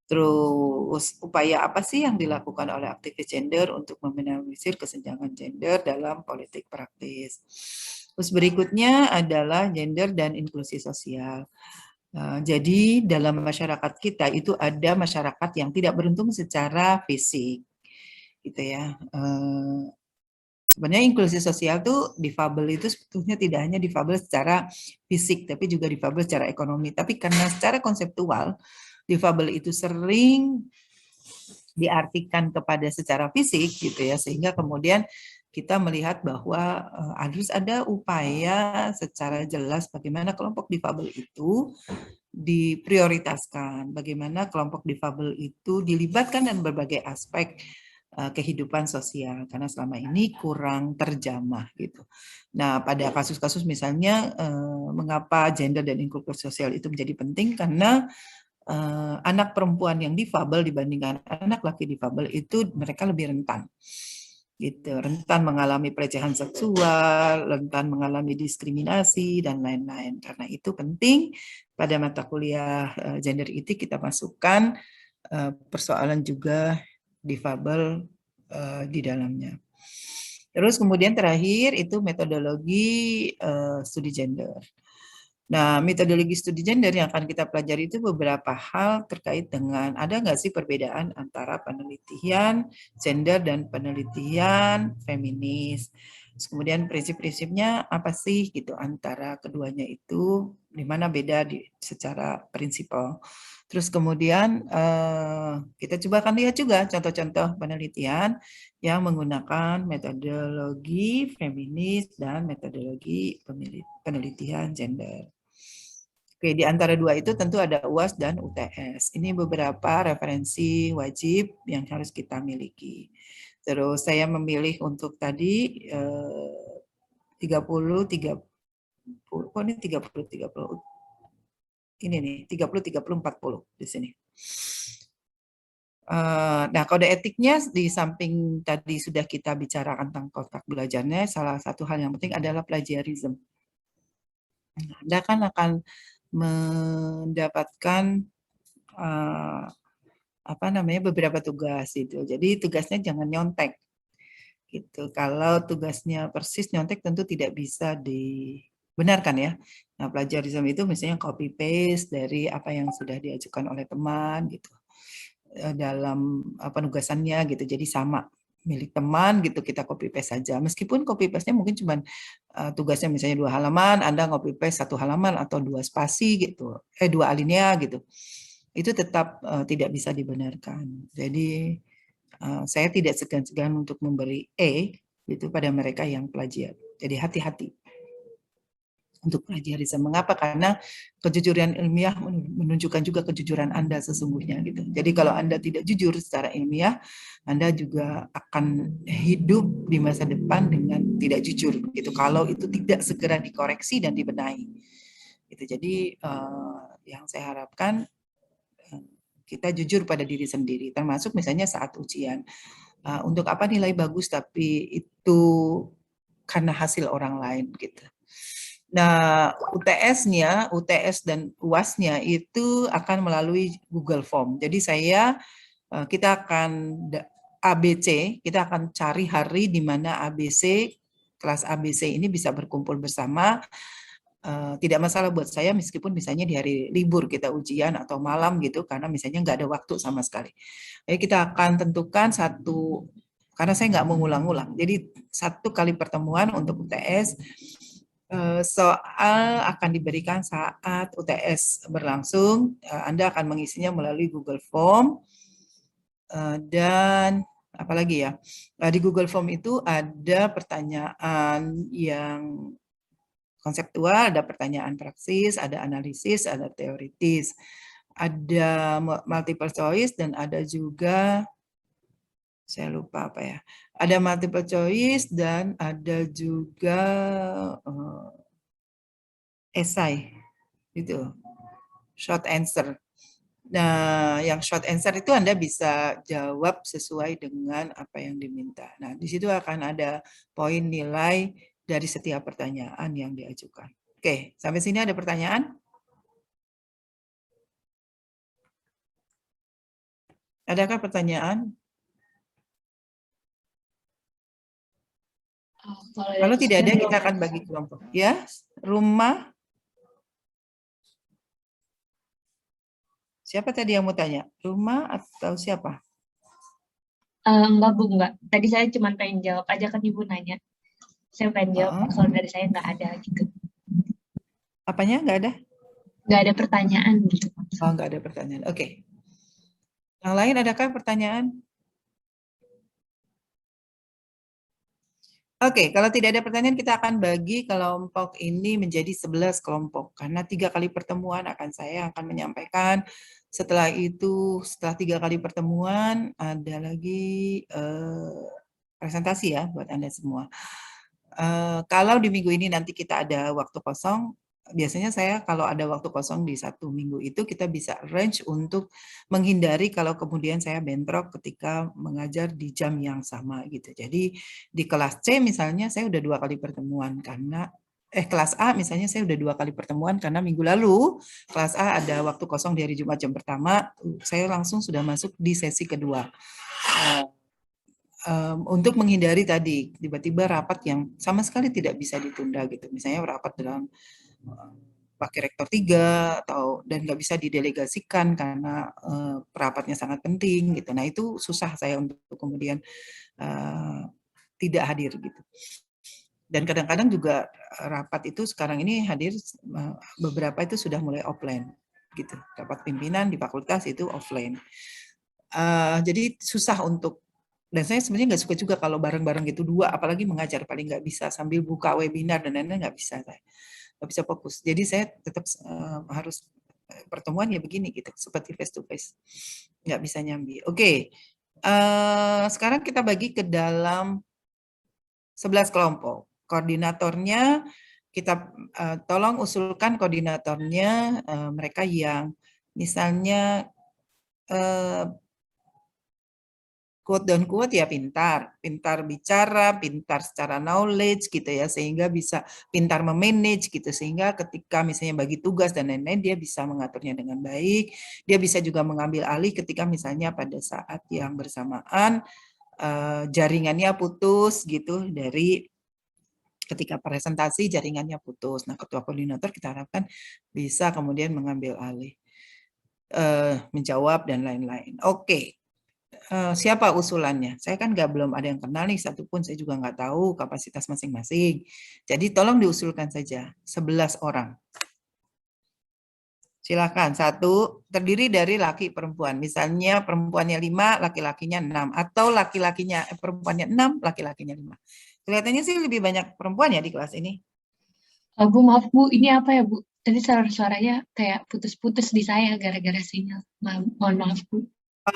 Terus upaya apa sih yang dilakukan oleh aktivis gender untuk meminimalisir kesenjangan gender dalam politik praktis. Terus berikutnya adalah gender dan inklusi sosial. Jadi dalam masyarakat kita itu ada masyarakat yang tidak beruntung secara fisik, gitu ya. Sebenarnya inklusi sosial tuh difabel itu sebetulnya tidak hanya difabel secara fisik, tapi juga difabel secara ekonomi. Tapi karena secara konseptual difabel itu sering diartikan kepada secara fisik gitu ya, sehingga kemudian kita melihat bahwa harus ada upaya secara jelas bagaimana kelompok difabel itu diprioritaskan, bagaimana kelompok difabel itu dilibatkan dalam berbagai aspek kehidupan sosial, karena selama ini kurang terjamah gitu. Nah, pada kasus-kasus misalnya mengapa gender dan inklusi sosial itu menjadi penting, karena anak perempuan yang difabel dibandingkan anak laki difabel itu mereka lebih rentan, gitu, rentan mengalami pelecehan seksual, rentan mengalami diskriminasi dan lain-lain. Karena itu penting pada mata kuliah gender itu kita masukkan persoalan juga difabel di dalamnya. Terus kemudian terakhir itu metodologi studi gender. Nah, metodologi studi gender yang akan kita pelajari itu beberapa hal terkait dengan ada nggak sih perbedaan antara penelitian gender dan penelitian feminis. Terus kemudian prinsip-prinsipnya apa sih gitu antara keduanya itu, di mana beda secara prinsipal. Terus kemudian kita coba akan lihat juga contoh-contoh penelitian yang menggunakan metodologi feminis dan metodologi penelitian gender. Oke, di antara dua itu tentu ada UAS dan UTS. Ini beberapa referensi wajib yang harus kita miliki. Terus saya memilih untuk tadi 30, 30, oh ini 30, 30. Ini nih, 30, 30, 40 di sini. Nah, kode etiknya di samping tadi sudah kita bicarakan tentang kotak belajarnya, salah satu hal yang penting adalah plagiarism. Anda kan akan mendapatkan beberapa tugas itu. Jadi tugasnya jangan nyontek. Gitu. Kalau tugasnya persis nyontek tentu tidak bisa dibenarkan ya. Nah, plagiarism itu misalnya copy paste dari apa yang sudah diajukan oleh teman gitu. Dalam penugasannya gitu. Jadi sama milik teman gitu, kita copy paste saja. Meskipun copy paste-nya mungkin cuma tugasnya misalnya 2 halaman, Anda copy paste 1 halaman atau 2 spasi gitu, 2 alinea gitu. Itu tetap tidak bisa dibenarkan. Jadi saya tidak segan-segan untuk memberi E itu pada mereka yang plagiat. Jadi hati-hati untuk plagiarisme. Mengapa? Karena kejujuran ilmiah menunjukkan juga kejujuran Anda sesungguhnya gitu. Jadi kalau Anda tidak jujur secara ilmiah, Anda juga akan hidup di masa depan dengan tidak jujur gitu. Kalau itu tidak segera dikoreksi dan dibenahi. Gitu. Jadi yang saya harapkan kita jujur pada diri sendiri, termasuk misalnya saat ujian. Untuk apa nilai bagus tapi itu karena hasil orang lain gitu. Nah, UTS dan UAS-nya itu akan melalui Google Form. Jadi kita akan ABC, kita akan cari hari di mana ABC, kelas ABC ini bisa berkumpul bersama. Tidak masalah buat saya meskipun misalnya di hari libur kita ujian atau malam gitu, karena misalnya nggak ada waktu sama sekali. Jadi kita akan tentukan satu karena saya nggak mengulang-ulang. Jadi 1 kali pertemuan untuk UTS. Soal akan diberikan saat UTS berlangsung. Anda akan mengisinya melalui Google Form. Dan apalagi ya, di Google Form itu ada pertanyaan yang konseptual, ada pertanyaan praksis, ada analisis, ada teoritis, ada multiple choice, dan ada juga, saya lupa apa ya, ada multiple choice dan ada juga esai, gitu, short answer. Nah, yang short answer itu Anda bisa jawab sesuai dengan apa yang diminta. Nah, di situ akan ada poin nilai dari setiap pertanyaan yang diajukan. Oke, sampai sini ada pertanyaan? Adakah pertanyaan? Kalau tidak ada, kita akan bagi kelompok. Ya, rumah. Siapa tadi yang mau tanya? Rumah atau siapa? Enggak, Bu, enggak. Tadi saya cuma pengen jawab aja kan Ibu nanya. Saya pengen jawab, soal dari saya nggak ada gitu. Apanya nggak ada? Nggak ada pertanyaan gitu. Oh, nggak ada pertanyaan. Oke. Yang lain adakah pertanyaan? Oke, kalau tidak ada pertanyaan, kita akan bagi kelompok ini menjadi 11 kelompok. Karena 3 kali pertemuan saya akan menyampaikan. Setelah itu, setelah 3 kali pertemuan, ada lagi presentasi ya buat Anda semua. Kalau di minggu ini nanti kita ada waktu kosong, biasanya saya kalau ada waktu kosong di 1 minggu itu kita bisa arrange untuk menghindari kalau kemudian saya bentrok ketika mengajar di jam yang sama gitu. Jadi di kelas C misalnya saya udah 2 kali pertemuan karena kelas A misalnya saya udah 2 kali pertemuan karena minggu lalu kelas A ada waktu kosong di hari Jumat jam pertama, saya langsung sudah masuk di sesi kedua. Untuk menghindari tadi tiba-tiba rapat yang sama sekali tidak bisa ditunda gitu. Misalnya rapat dalam pakai rektor 3 atau dan nggak bisa didelegasikan karena rapatnya sangat penting gitu. Nah itu susah saya untuk kemudian tidak hadir gitu. Dan kadang-kadang juga rapat itu sekarang ini hadir beberapa itu sudah mulai offline gitu. Rapat pimpinan di fakultas itu offline. Jadi susah untuk, dan saya sebenarnya nggak suka juga kalau bareng-bareng gitu 2, apalagi mengajar paling nggak bisa sambil buka webinar dan lain-lain nggak bisa saya. Nggak bisa fokus. Jadi saya tetap harus pertemuan ya begini gitu, seperti face to face, nggak bisa nyambi. Oke, sekarang kita bagi ke dalam 11 kelompok. Koordinatornya kita tolong usulkan koordinatornya mereka yang misalnya quote dan quote ya pintar bicara, pintar secara knowledge gitu ya, sehingga bisa pintar memanage gitu, sehingga ketika misalnya bagi tugas dan lain-lain dia bisa mengaturnya dengan baik, dia bisa juga mengambil alih ketika misalnya pada saat yang bersamaan jaringannya putus gitu, dari ketika presentasi jaringannya putus. Nah, ketua koordinator kita harapkan bisa kemudian mengambil alih, menjawab dan lain-lain. Oke. Siapa usulannya? Saya kan belum ada yang kenal nih satupun, saya juga nggak tahu kapasitas masing-masing. Jadi tolong diusulkan saja 11 orang. Silakan, 1 terdiri dari laki perempuan. Misalnya perempuannya 5, laki-lakinya 6, atau laki-lakinya perempuannya 6, laki-lakinya 5. Kelihatannya sih lebih banyak perempuan ya di kelas ini. Bu, maaf Bu, ini apa ya Bu? Tadi suaranya kayak putus-putus di saya gara-gara sinyal. Mohon maaf Bu.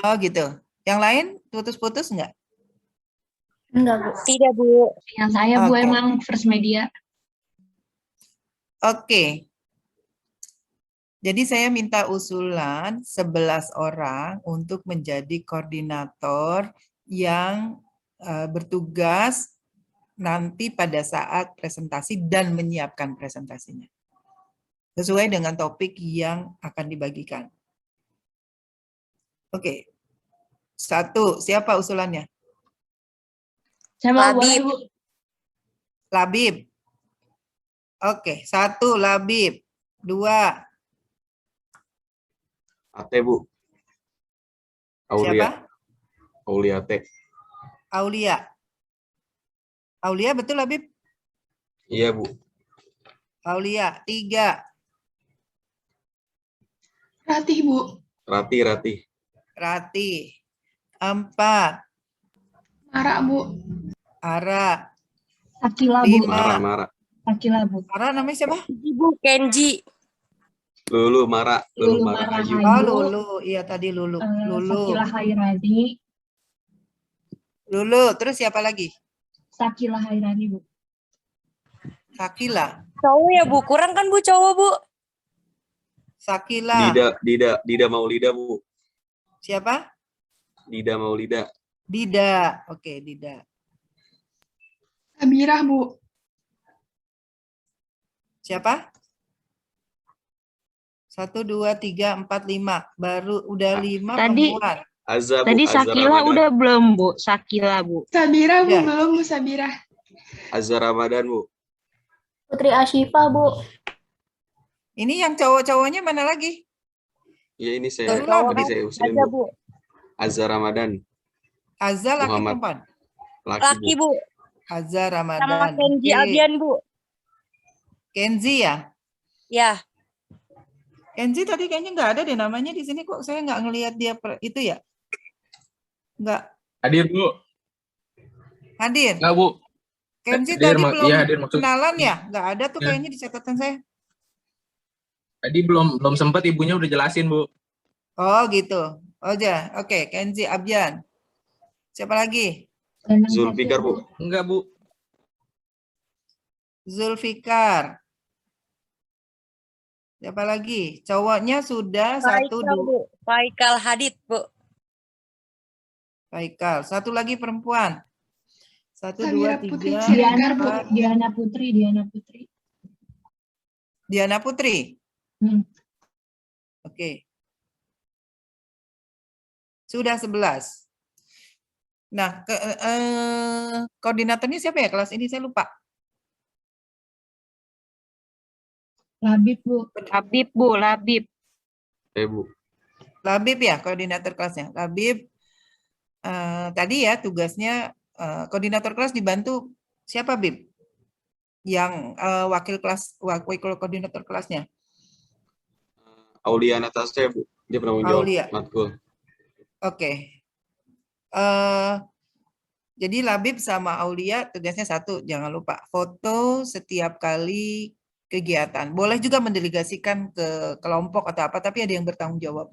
Oh gitu. Yang lain putus-putus enggak? Enggak Bu. Tidak Bu. Yang saya Bu emang First Media. Oke. Jadi saya minta usulan 11 orang untuk menjadi koordinator yang bertugas nanti pada saat presentasi dan menyiapkan presentasinya. Sesuai dengan topik yang akan dibagikan. Oke. 1, siapa usulannya? Saya boleh Bu. Labib. Oke, 1 Labib. 2. Ate Bu. Aulia. Siapa? Aulia T. Aulia. Aulia betul Habib? Iya, Bu. Aulia, 3. Ratih, Bu. Rati. Rati. 4. Mara, Bu. Ara. Akila, Bu. 5. Mara. Akila, Bu. Ara namanya siapa? Ibu Kenji. Lulu Marahayu. Oh, Lulu. Iya tadi Lulu. Lulu. Sakila Hairani. Lulu. Terus siapa lagi? Sakila Hairani, Bu. Sakila. Cowok ya, Bu. Kurang kan, Bu, cowok, Bu? Sakila. Dida Maulida, Bu. Siapa? Dida Maulida. Dida. Oke, Dida. Sabirah, Bu. Siapa? 1, 2, 3, 4, 5. Baru udah 5 Tadi- perempuan. Azza, Bu. Tadi Azza Sakila Ramadan. udah belum, Bu? Sakila, Bu. Sabirah, Bu. Udah. Belum, Bu. Sabirah. Azza Ramadan, Bu. Putri Ashifa, Bu. Ini yang cowok-cowoknya mana lagi? Ya ini saya Barulah, tadi saya usulin, Aja, Bu. Bu. Azza Ramadan. Azza laki Muhammad. perempuan? Laki, Bu. Azza Sama Ramadan. Kenji Oke. Abian, Bu. Kenzi ya? Ya. Kenzi tadi kayaknya nggak ada deh namanya di sini, kok saya nggak ngelihat dia itu ya? Nggak Hadir, Bu. hadir. Enggak, Bu. Kenzi Hadir, tadi belum iya, hadir maksud. kenalan ya? Nggak ada tuh Ya. kayaknya di catatan saya. Tadi belum sempat, ibunya udah jelasin, Bu. Oh gitu. Oh ya, oke. Kenzi Abian. Siapa lagi? Zulfikar, Bu. Enggak, Bu. Zulfikar. Siapa lagi? Cowoknya sudah 1, Faikal, 2. Bu. Faikal Hadid, Bu. Faikal. Satu lagi perempuan. 1, 2, Samira Putri 3, Siregar, Bu. 4. Diana Putri. Diana Putri. Oke. Sudah 11. Nah, koordinatornya siapa ya kelas ini? Saya lupa. Labib, Bu. Labib, Bu. Labib. Bu. Labib ya, koordinator kelasnya. Labib. Tadi ya tugasnya koordinator kelas dibantu siapa, Bib? Yang wakil koordinator kelasnya. Aulia Natasha, Bu. Dia penanggung jawab Aulia. matkul. Oke. Jadi Labib sama Aulia tugasnya satu, jangan lupa foto setiap kali kegiatan. Boleh juga mendelegasikan ke kelompok atau apa, tapi ada yang bertanggung jawab.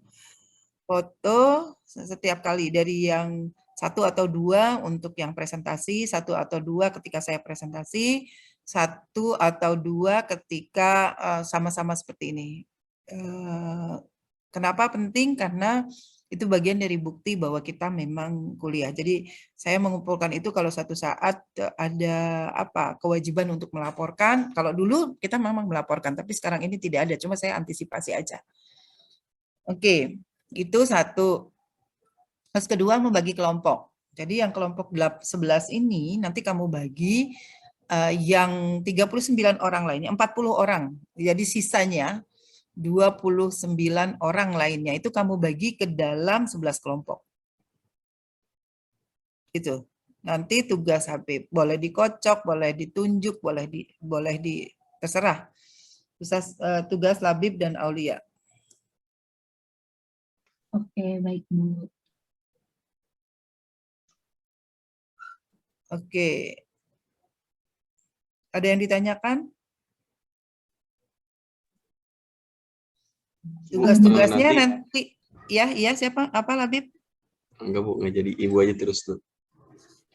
Foto setiap kali dari yang 1 atau 2 untuk yang presentasi, 1 atau 2 ketika saya presentasi, 1 atau 2 ketika sama-sama seperti ini. Kenapa penting? Karena itu bagian dari bukti bahwa kita memang kuliah. Jadi saya mengumpulkan itu kalau satu saat ada kewajiban untuk melaporkan. Kalau dulu kita memang melaporkan, tapi sekarang ini tidak ada. Cuma saya antisipasi aja. Oke, itu 1. Terus kedua, membagi kelompok. Jadi yang kelompok 11 ini nanti kamu bagi yang 39 orang lainnya, 40 orang. Jadi sisanya 29 orang lainnya itu kamu bagi ke dalam 11 kelompok. Gitu. Nanti tugas Habib boleh dikocok, boleh ditunjuk, boleh terserah. Tugas Labib dan Aulia. Oke, baik, Bu. Oke. Ada yang ditanyakan? Tugas-tugasnya nanti ya, siapa? Apa Labib? Enggak, Bu, nggak jadi ibu aja terus tuh.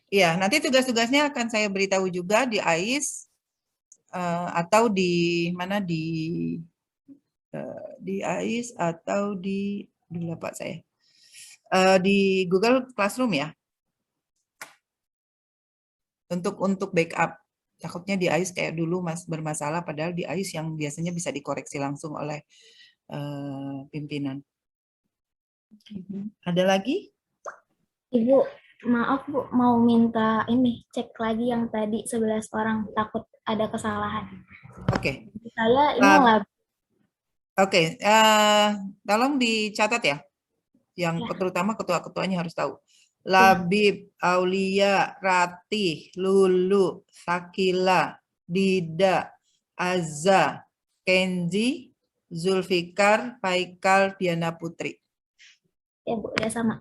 Iya, nanti tugas-tugasnya akan saya beritahu juga di AIS atau di mana di AIS atau di lupa saya. Di Google Classroom ya. Untuk backup. Takutnya di AIS kayak dulu bermasalah, padahal di AIS yang biasanya bisa dikoreksi langsung oleh pimpinan. Ada lagi? Ibu, maaf Bu, mau minta ini cek lagi yang tadi 11 orang, takut ada kesalahan. Oke. Saya ini lab. Oke, tolong dicatat ya. Yang terutama ketua-ketuanya harus tahu. Labib, Aulia, Ratih, Lulu, Sakila, Dida, Azza, Kenzi, Zulfikar, Faikal, Diana Putri. Ya Bu, ya sama.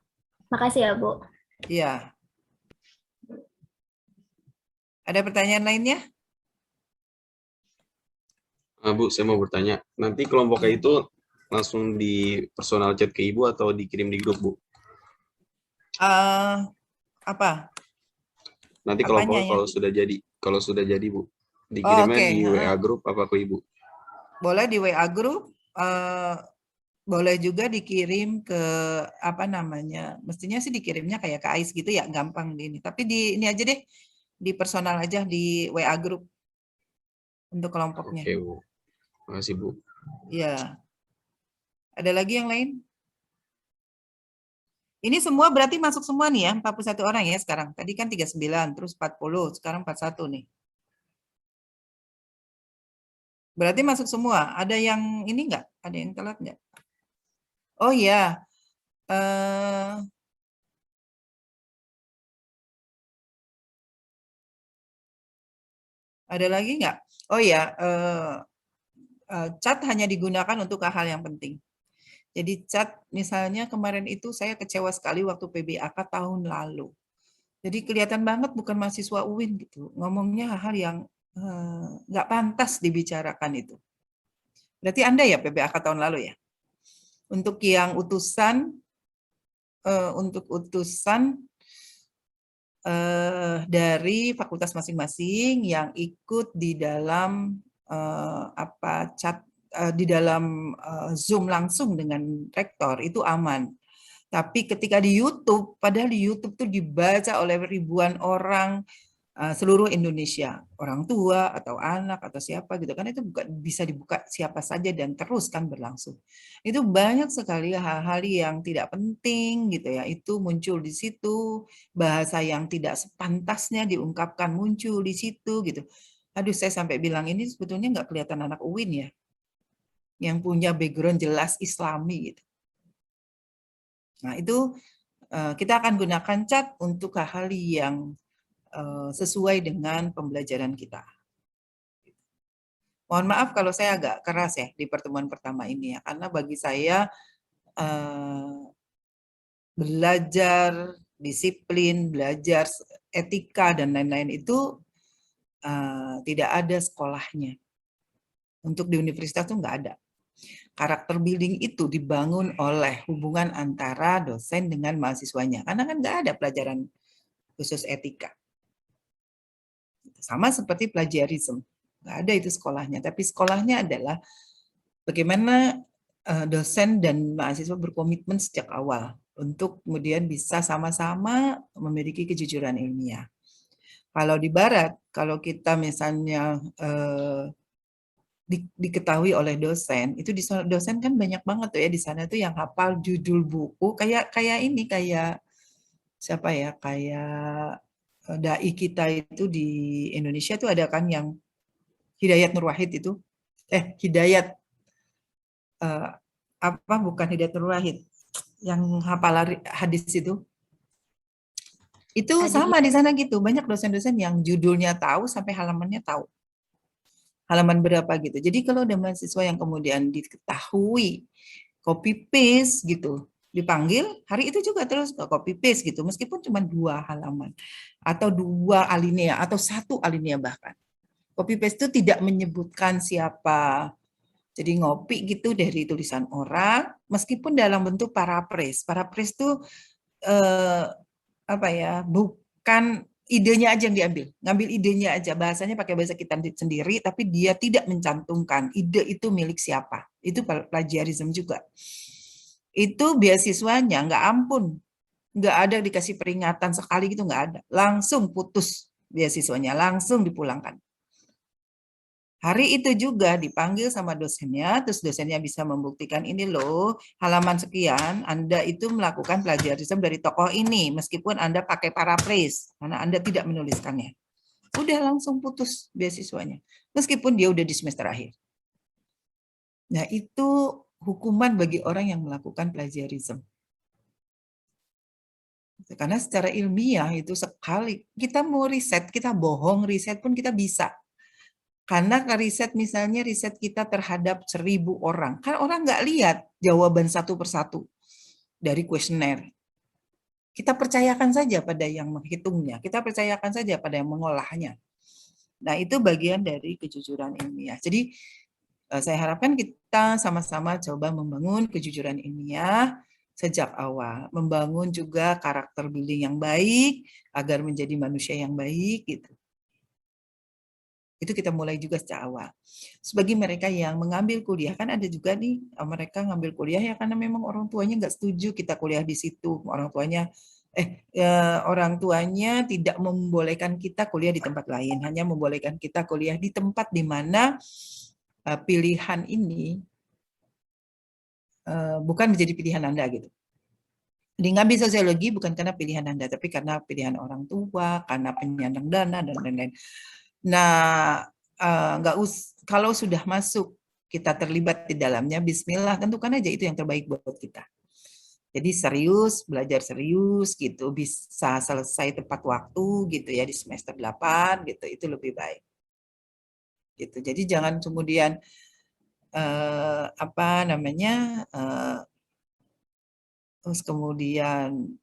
Makasih ya Bu. Ya. Ada pertanyaan lainnya? Bu, saya mau bertanya. Nanti kelompoknya itu langsung di personal chat ke Ibu atau dikirim di grup, Bu? Apa? Nanti Apanya kelompoknya ya? kalau sudah jadi, Bu, dikirimnya Oke. di WA grup apa ke Ibu? Boleh di WA grup, boleh juga dikirim ke apa namanya? Mestinya sih dikirimnya kayak ke AIS gitu ya, gampang di ini. Tapi di ini aja deh, di personal aja di WA grup untuk kelompoknya. Oke, Bu. Makasih, Bu. Ya. Ada lagi yang lain? Ini semua berarti masuk semua nih ya, 41 orang ya sekarang. Tadi kan 39, terus 40, sekarang 41 nih. Berarti masuk semua. Ada yang ini enggak? Ada yang telat enggak? Oh ya. Ada lagi enggak? Oh ya, chat hanya digunakan untuk hal yang penting. Jadi chat misalnya kemarin itu saya kecewa sekali waktu PBAK tahun lalu. Jadi kelihatan banget bukan mahasiswa UIN gitu. Ngomongnya hal-hal yang nggak pantas dibicarakan itu. Berarti Anda ya PBAK tahun lalu ya? Untuk yang utusan, dari fakultas masing-masing yang ikut di dalam chat di dalam Zoom langsung dengan rektor itu aman. Tapi ketika di YouTube, padahal di YouTube tuh dibaca oleh ribuan orang seluruh Indonesia, orang tua atau anak atau siapa gitu kan, itu bisa dibuka siapa saja dan terus kan berlangsung. Itu banyak sekali hal-hal yang tidak penting gitu ya, itu muncul di situ, bahasa yang tidak sepantasnya diungkapkan muncul di situ gitu. Aduh, saya sampai bilang ini sebetulnya nggak kelihatan anak UIN ya, yang punya background jelas Islami gitu. Nah itu kita akan gunakan chat untuk hal-hal yang sesuai dengan pembelajaran kita. Mohon maaf kalau saya agak keras ya di pertemuan pertama ini ya, karena bagi saya belajar disiplin, belajar etika dan lain-lain itu tidak ada sekolahnya. Untuk di universitas itu nggak ada. Karakter building itu dibangun oleh hubungan antara dosen dengan mahasiswanya, karena kan nggak ada pelajaran khusus etika. Sama seperti plagiarisme, nggak ada itu sekolahnya. Tapi sekolahnya adalah bagaimana dosen dan mahasiswa berkomitmen sejak awal untuk kemudian bisa sama-sama memiliki kejujuran ilmiah. Kalau di Barat, kalau kita misalnya diketahui oleh dosen, itu dosen kan banyak banget tuh ya di sana tuh yang hafal judul buku kayak siapa ya, kayak dai kita itu di Indonesia tuh ada kan yang Hidayat Nur Wahid itu, Hidayat bukan Hidayat Nur Wahid, yang hafal hadis itu sama di sana gitu, banyak dosen-dosen yang judulnya tahu sampai halamannya tahu, halaman berapa gitu. Jadi kalau ada mahasiswa yang kemudian diketahui copy paste gitu, dipanggil hari itu juga terus copy paste gitu, meskipun cuma 2 halaman atau 2 alinea atau 1 alinea bahkan. Copy paste itu tidak menyebutkan siapa. Jadi ngopi gitu dari tulisan orang, meskipun dalam bentuk paraphrase. Paraphrase itu bukan idenya aja yang diambil, ngambil idenya aja, bahasanya pakai bahasa kita sendiri, tapi dia tidak mencantumkan ide itu milik siapa. Itu plagiarisme juga. Itu beasiswanya nggak ampun, nggak ada dikasih peringatan sekali gitu, nggak ada, langsung putus beasiswanya, langsung dipulangkan. Hari itu juga dipanggil sama dosennya, terus dosennya bisa membuktikan ini loh, halaman sekian, Anda itu melakukan plagiarisme dari tokoh ini, meskipun Anda pakai paraphrase, karena Anda tidak menuliskannya. Udah langsung putus beasiswanya, meskipun dia udah di semester akhir. Nah itu hukuman bagi orang yang melakukan plagiarisme. Karena secara ilmiah itu sekali kita mau riset, kita bohong riset pun kita bisa. Karena riset misalnya riset kita terhadap 1.000 orang, kan orang nggak lihat jawaban satu persatu dari kuesioner. Kita percayakan saja pada yang menghitungnya, kita percayakan saja pada yang mengolahnya. Nah, itu bagian dari kejujuran ilmiah. Jadi, saya harapkan kita sama-sama coba membangun kejujuran ilmiah sejak awal, membangun juga karakter building yang baik agar menjadi manusia yang baik gitu. Itu kita mulai juga sejak awal. Sebagai mereka yang mengambil kuliah, kan ada juga nih mereka ngambil kuliah ya karena memang orang tuanya nggak setuju kita kuliah di situ, orang tuanya tidak membolehkan kita kuliah di tempat lain, hanya membolehkan kita kuliah di tempat di mana pilihan ini bukan menjadi pilihan Anda gitu. Jadi ngambil sosiologi bukan karena pilihan Anda, tapi karena pilihan orang tua, karena penyandang dana dan lain-lain. Nah, kalau sudah masuk kita terlibat di dalamnya, bismillah, tentukan aja itu yang terbaik buat kita. Jadi serius, belajar serius gitu, bisa selesai tepat waktu gitu ya di semester 8 gitu, itu lebih baik. Gitu. Jadi jangan kemudian terus kemudian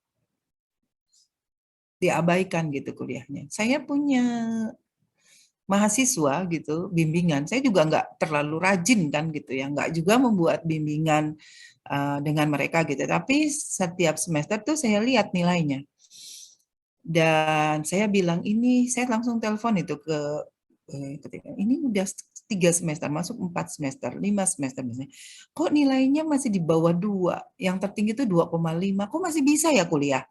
diabaikan gitu kuliahnya. Saya punya mahasiswa gitu, bimbingan. Saya juga nggak terlalu rajin kan gitu ya, nggak juga membuat bimbingan dengan mereka gitu. Tapi setiap semester tuh saya lihat nilainya. Dan saya bilang ini, saya langsung telepon itu ketika ini udah 3 semester, masuk 4 semester, 5 semester misalnya. Kok nilainya masih di bawah 2? Yang tertinggi itu 2,5. Kok masih bisa ya kuliah?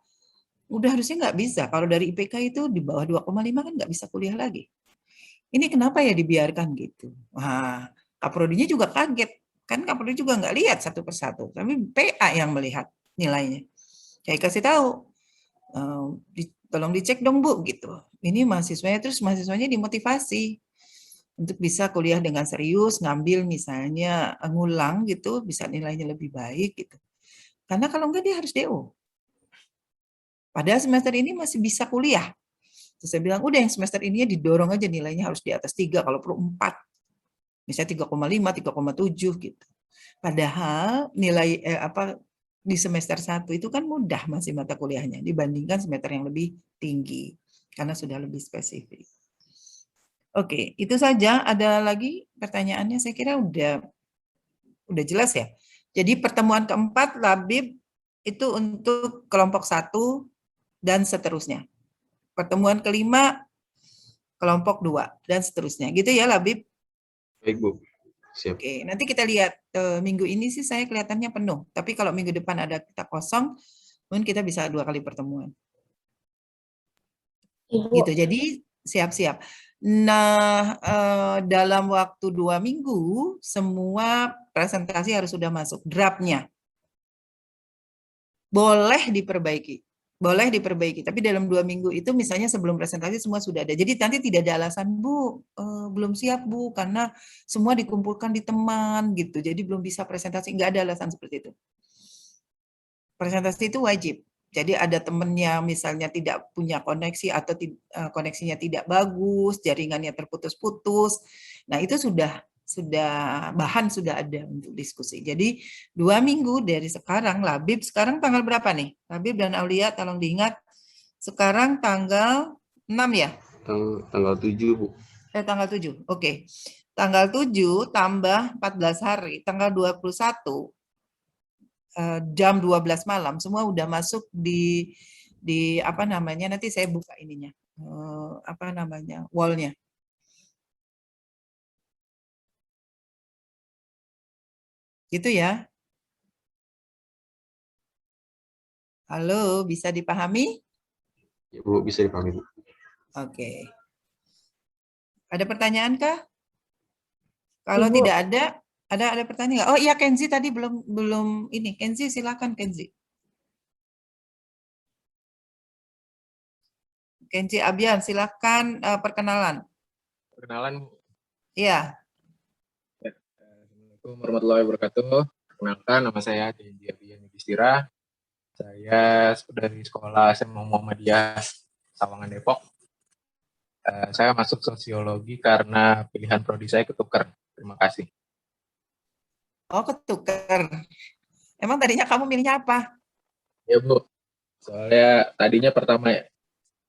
Udah harusnya nggak bisa. Kalau dari IPK itu di bawah 2,5 kan nggak bisa kuliah lagi. Ini kenapa ya dibiarkan gitu? Wah, Kaprodinya juga kaget. Kan Kaprodi juga nggak lihat satu persatu. Tapi PA yang melihat nilainya. Saya kasih tahu, tolong dicek dong Bu, gitu. Ini mahasiswanya, terus mahasiswanya dimotivasi untuk bisa kuliah dengan serius, ngambil misalnya ngulang gitu, bisa nilainya lebih baik gitu. Karena kalau enggak dia harus DO. Padahal semester ini masih bisa kuliah. Terus saya bilang, udah yang semester ini ya didorong aja nilainya harus di atas 3, kalau perlu 4. Misalnya 3,5, 3,7 gitu. Padahal nilai di semester 1 itu kan mudah masih mata kuliahnya dibandingkan semester yang lebih tinggi karena sudah lebih spesifik. Oke, itu saja. Ada lagi pertanyaannya? Saya kira udah jelas ya. Jadi pertemuan keempat Labib itu untuk kelompok 1 dan seterusnya. Pertemuan kelima kelompok 2 dan seterusnya. Gitu ya Labib? Baik Bu. Siap. Oke, nanti kita lihat minggu ini sih saya kelihatannya penuh. Tapi kalau minggu depan ada kita kosong, mungkin kita bisa 2 kali pertemuan. Ibu. Gitu. Jadi siap-siap. Nah, dalam waktu 2 minggu semua presentasi harus sudah masuk draftnya. Boleh diperbaiki. Boleh diperbaiki, tapi dalam 2 minggu itu misalnya sebelum presentasi semua sudah ada. Jadi nanti tidak ada alasan, Bu, belum siap Bu, karena semua dikumpulkan di teman gitu. Jadi belum bisa presentasi, nggak ada alasan seperti itu. Presentasi itu wajib. Jadi ada temennya misalnya tidak punya koneksi atau koneksinya tidak bagus, jaringannya terputus-putus. Nah, itu sudah bahan sudah ada untuk diskusi. Jadi 2 minggu dari sekarang, Labib sekarang tanggal berapa nih? Labib dan Aulia tolong diingat. Sekarang tanggal 6 ya? Tanggal 7, Bu. Tanggal 7. Oke. Tanggal 7 tambah 14 hari, tanggal 21 jam 12 malam semua udah masuk di apa namanya, nanti saya buka ininya, wall-nya. Gitu ya. Halo, bisa dipahami? Ya, Bu, bisa dipahami, Bu. Oke. Ada pertanyaan kah? Kalau tidak ada pertanyaan nggak? Oh iya, Kenzi tadi belum ini. Kenzi silakan Kenzi. Kenzi Abian, silakan perkenalan. Perkenalan, Bu. Iya. Assalamualaikum warahmatullahi wabarakatuh. Perkenalkan, nama saya Kenzi Abian Yudhistira. Saya dari sekolah SMA Muhammadiyah Sawangan Depok. Saya masuk sosiologi karena pilihan prodi saya ketukar. Terima kasih. Oh, ketukar. Emang tadinya kamu milihnya apa? Ya, Bu. Soalnya tadinya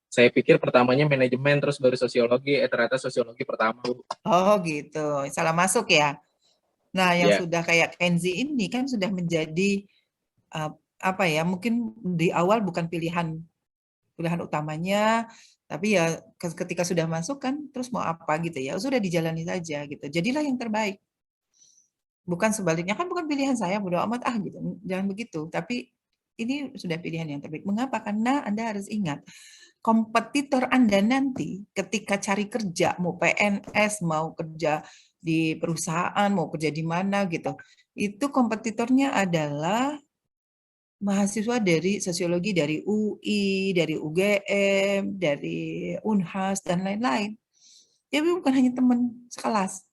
saya pikir pertamanya manajemen, terus baru sosiologi, ternyata sosiologi pertama, Bu. Oh, gitu. Salah masuk ya. Nah, yang Ya. sudah kayak Kenzi ini kan sudah menjadi apa ya? Mungkin di awal bukan pilihan utamanya, tapi ya ketika sudah masuk kan terus mau apa gitu ya, sudah dijalani saja gitu. Jadilah yang terbaik. Bukan sebaliknya, kan bukan pilihan saya, bodo amat gitu. Jangan begitu. Tapi ini sudah pilihan yang terbaik. Mengapa? Karena Anda harus ingat, kompetitor Anda nanti ketika cari kerja, mau PNS, mau kerja di perusahaan, mau kerja di mana gitu, itu kompetitornya adalah mahasiswa dari sosiologi dari UI, dari UGM, dari Unhas, dan lain-lain. Jadi bukan hanya teman sekelas.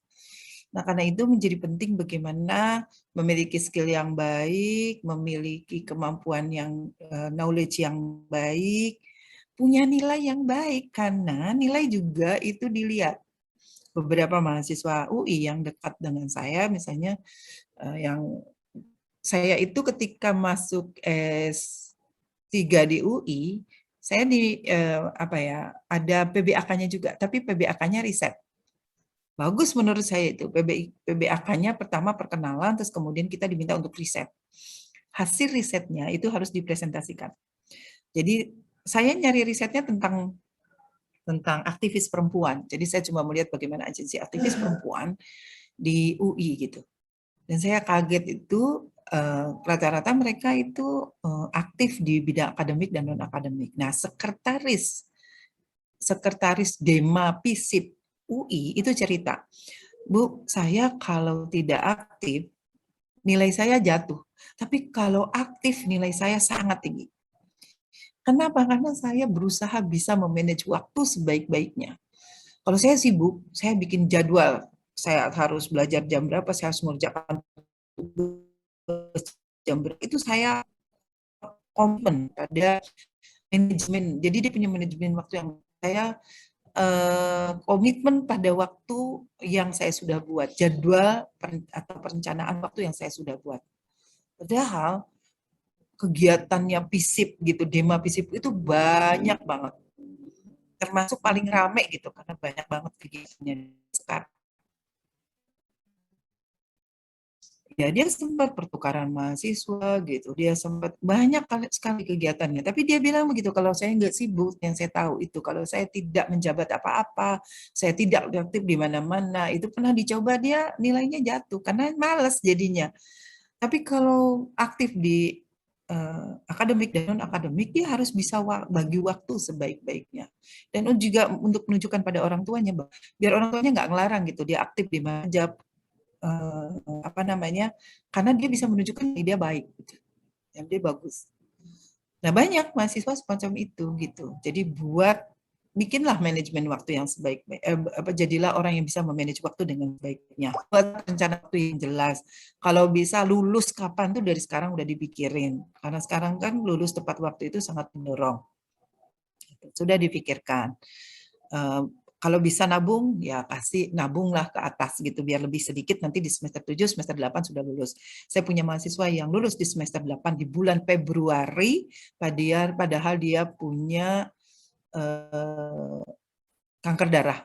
Nah, karena itu menjadi penting bagaimana memiliki skill yang baik, memiliki kemampuan yang knowledge yang baik, punya nilai yang baik, karena nilai juga itu dilihat. Beberapa mahasiswa UI yang dekat dengan saya, misalnya yang saya itu ketika masuk S3 di UI, saya ada PBAK-nya juga, tapi PBAK-nya riset. Bagus menurut saya itu. PBAK-nya pertama perkenalan, terus kemudian kita diminta untuk riset. Hasil risetnya itu harus dipresentasikan. Jadi saya nyari risetnya tentang aktivis perempuan. Jadi saya cuma melihat bagaimana agensi aktivis perempuan di UI gitu. Dan saya kaget itu rata-rata mereka itu aktif di bidang akademik dan non akademik. Nah, sekretaris Dema Pisip UI itu cerita, Bu, saya kalau tidak aktif nilai saya jatuh, tapi kalau aktif nilai saya sangat tinggi. Kenapa? Karena saya berusaha bisa memanage waktu sebaik-baiknya. Kalau saya sibuk, saya bikin jadwal. Saya harus belajar jam berapa, saya harus mengerjakan jam berapa. Itu saya komitmen pada manajemen. Jadi dia punya manajemen waktu yang saya komitmen pada waktu yang saya sudah buat, jadwal atau perencanaan waktu yang saya sudah buat. Padahal kegiatannya Pisip gitu, Dema Pisip itu banyak banget. Termasuk paling rame gitu, karena banyak banget kegiatannya sekarang. Ya, dia sempat pertukaran mahasiswa gitu, dia sempat banyak sekali kegiatannya. Tapi dia bilang begitu, kalau saya nggak sibuk, yang saya tahu itu kalau saya tidak menjabat apa-apa, saya tidak aktif di mana-mana, itu pernah dicoba dia nilainya jatuh karena malas jadinya. Tapi kalau aktif di akademik dan non akademik, dia harus bisa bagi waktu sebaik-baiknya. Dan juga untuk menunjukkan pada orang tuanya, biar orang tuanya nggak ngelarang gitu, dia aktif di mana karena dia bisa menunjukkan dia baik gitu. Yang dia bagus. Nah, banyak mahasiswa semacam itu gitu. Jadi bikinlah manajemen waktu yang jadilah orang yang bisa memanage waktu dengan baiknya. Buat rencana waktu yang jelas. Kalau bisa lulus kapan tuh dari sekarang udah dipikirin. Karena sekarang kan lulus tepat waktu itu sangat mendorong. Sudah dipikirkan. Kalau bisa nabung, ya kasih nabunglah ke atas gitu, biar lebih sedikit nanti di semester 7, semester 8 sudah lulus. Saya punya mahasiswa yang lulus di semester 8 di bulan Februari, padahal dia punya kanker darah.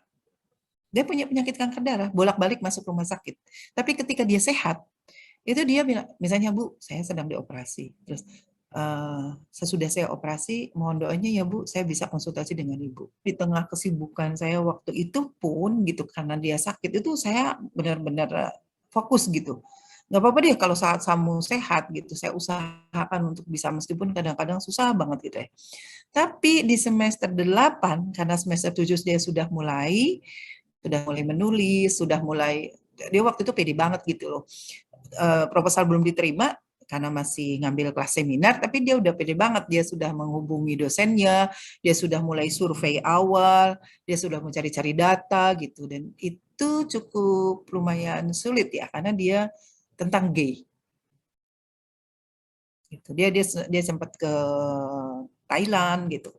Dia punya penyakit kanker darah, bolak-balik masuk rumah sakit. Tapi ketika dia sehat, itu dia bilang, misalnya, Bu, saya sedang dioperasi. Terus, sesudah saya operasi, mohon doanya ya Bu, saya bisa konsultasi dengan Ibu. Di tengah kesibukan saya waktu itu pun gitu, karena dia sakit itu saya benar-benar fokus gitu. Nggak apa-apa deh kalau saat kamu sehat gitu, saya usahakan untuk bisa, meskipun kadang-kadang susah banget gitu ya. Tapi di semester 8, karena semester 7 dia sudah mulai menulis, dia waktu itu pede banget gitu loh. Proposal belum diterima, karena masih ngambil kelas seminar, tapi dia udah pede banget, dia sudah menghubungi dosennya, dia sudah mulai survei awal, dia sudah mencari-cari data gitu, dan itu cukup lumayan sulit ya, karena dia tentang gay. Gitu. Dia sempat ke Thailand gitu.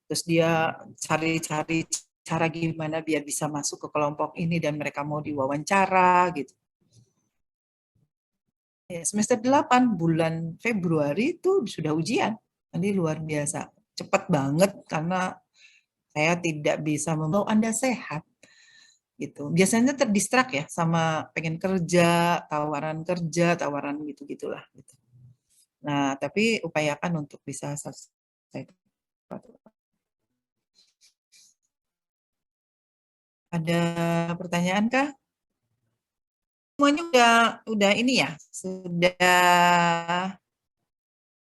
Terus dia cari-cari cara gimana biar bisa masuk ke kelompok ini dan mereka mau diwawancara gitu. Ya, semester 8 bulan Februari itu sudah ujian. Ini luar biasa. Cepat banget karena saya tidak bisa membawa Anda sehat. Gitu. Biasanya terdistrak ya sama pengen kerja, tawaran gitu-gitulah. Gitu. Nah, tapi upayakan untuk bisa selesai. Ada pertanyaan kah? Semuanya udah ini ya, sudah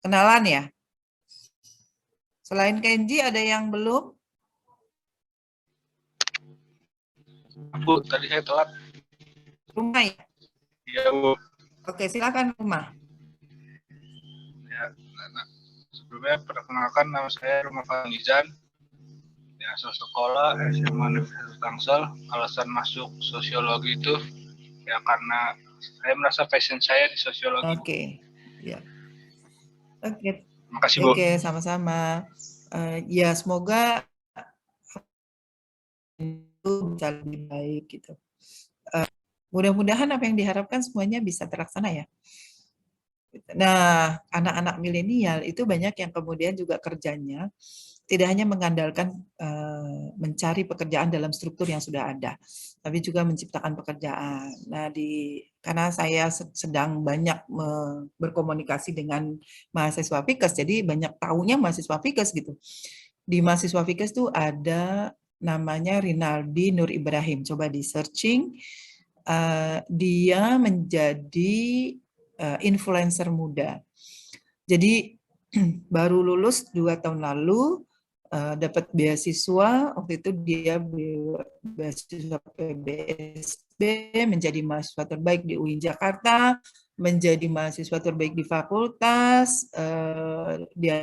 kenalan ya. Selain Kenji ada yang belum? Bu, tadi saya telat. Rumah ya? Iya, Bu. Oke, silakan Rumah. Ya, sebelumnya perkenalkan nama saya Rumah Fahmizan. Di asal sekolah SMA Universitas Tangsel. Alasan masuk sosiologi itu ya karena saya merasa passion saya di sosiologi. Oke, ya. Oke. Terima kasih, Bu. Oke, sama-sama. Ya, semoga itu bisa lebih baik gitu. Mudah-mudahan apa yang diharapkan semuanya bisa terlaksana ya. Nah, anak-anak milenial itu banyak yang kemudian juga kerjanya tidak hanya mengandalkan mencari pekerjaan dalam struktur yang sudah ada, tapi juga menciptakan pekerjaan. Nah, karena saya sedang banyak berkomunikasi dengan mahasiswa Fikes, jadi banyak tahunya mahasiswa Fikes gitu. Di mahasiswa Fikes tuh ada namanya Rinaldi Nur Ibrahim. Coba di searching. Dia menjadi influencer muda. Jadi baru lulus 2 tahun lalu, dapat beasiswa. Waktu itu dia beasiswa PBSB, menjadi mahasiswa terbaik di UIN Jakarta, menjadi mahasiswa terbaik di fakultas. Dia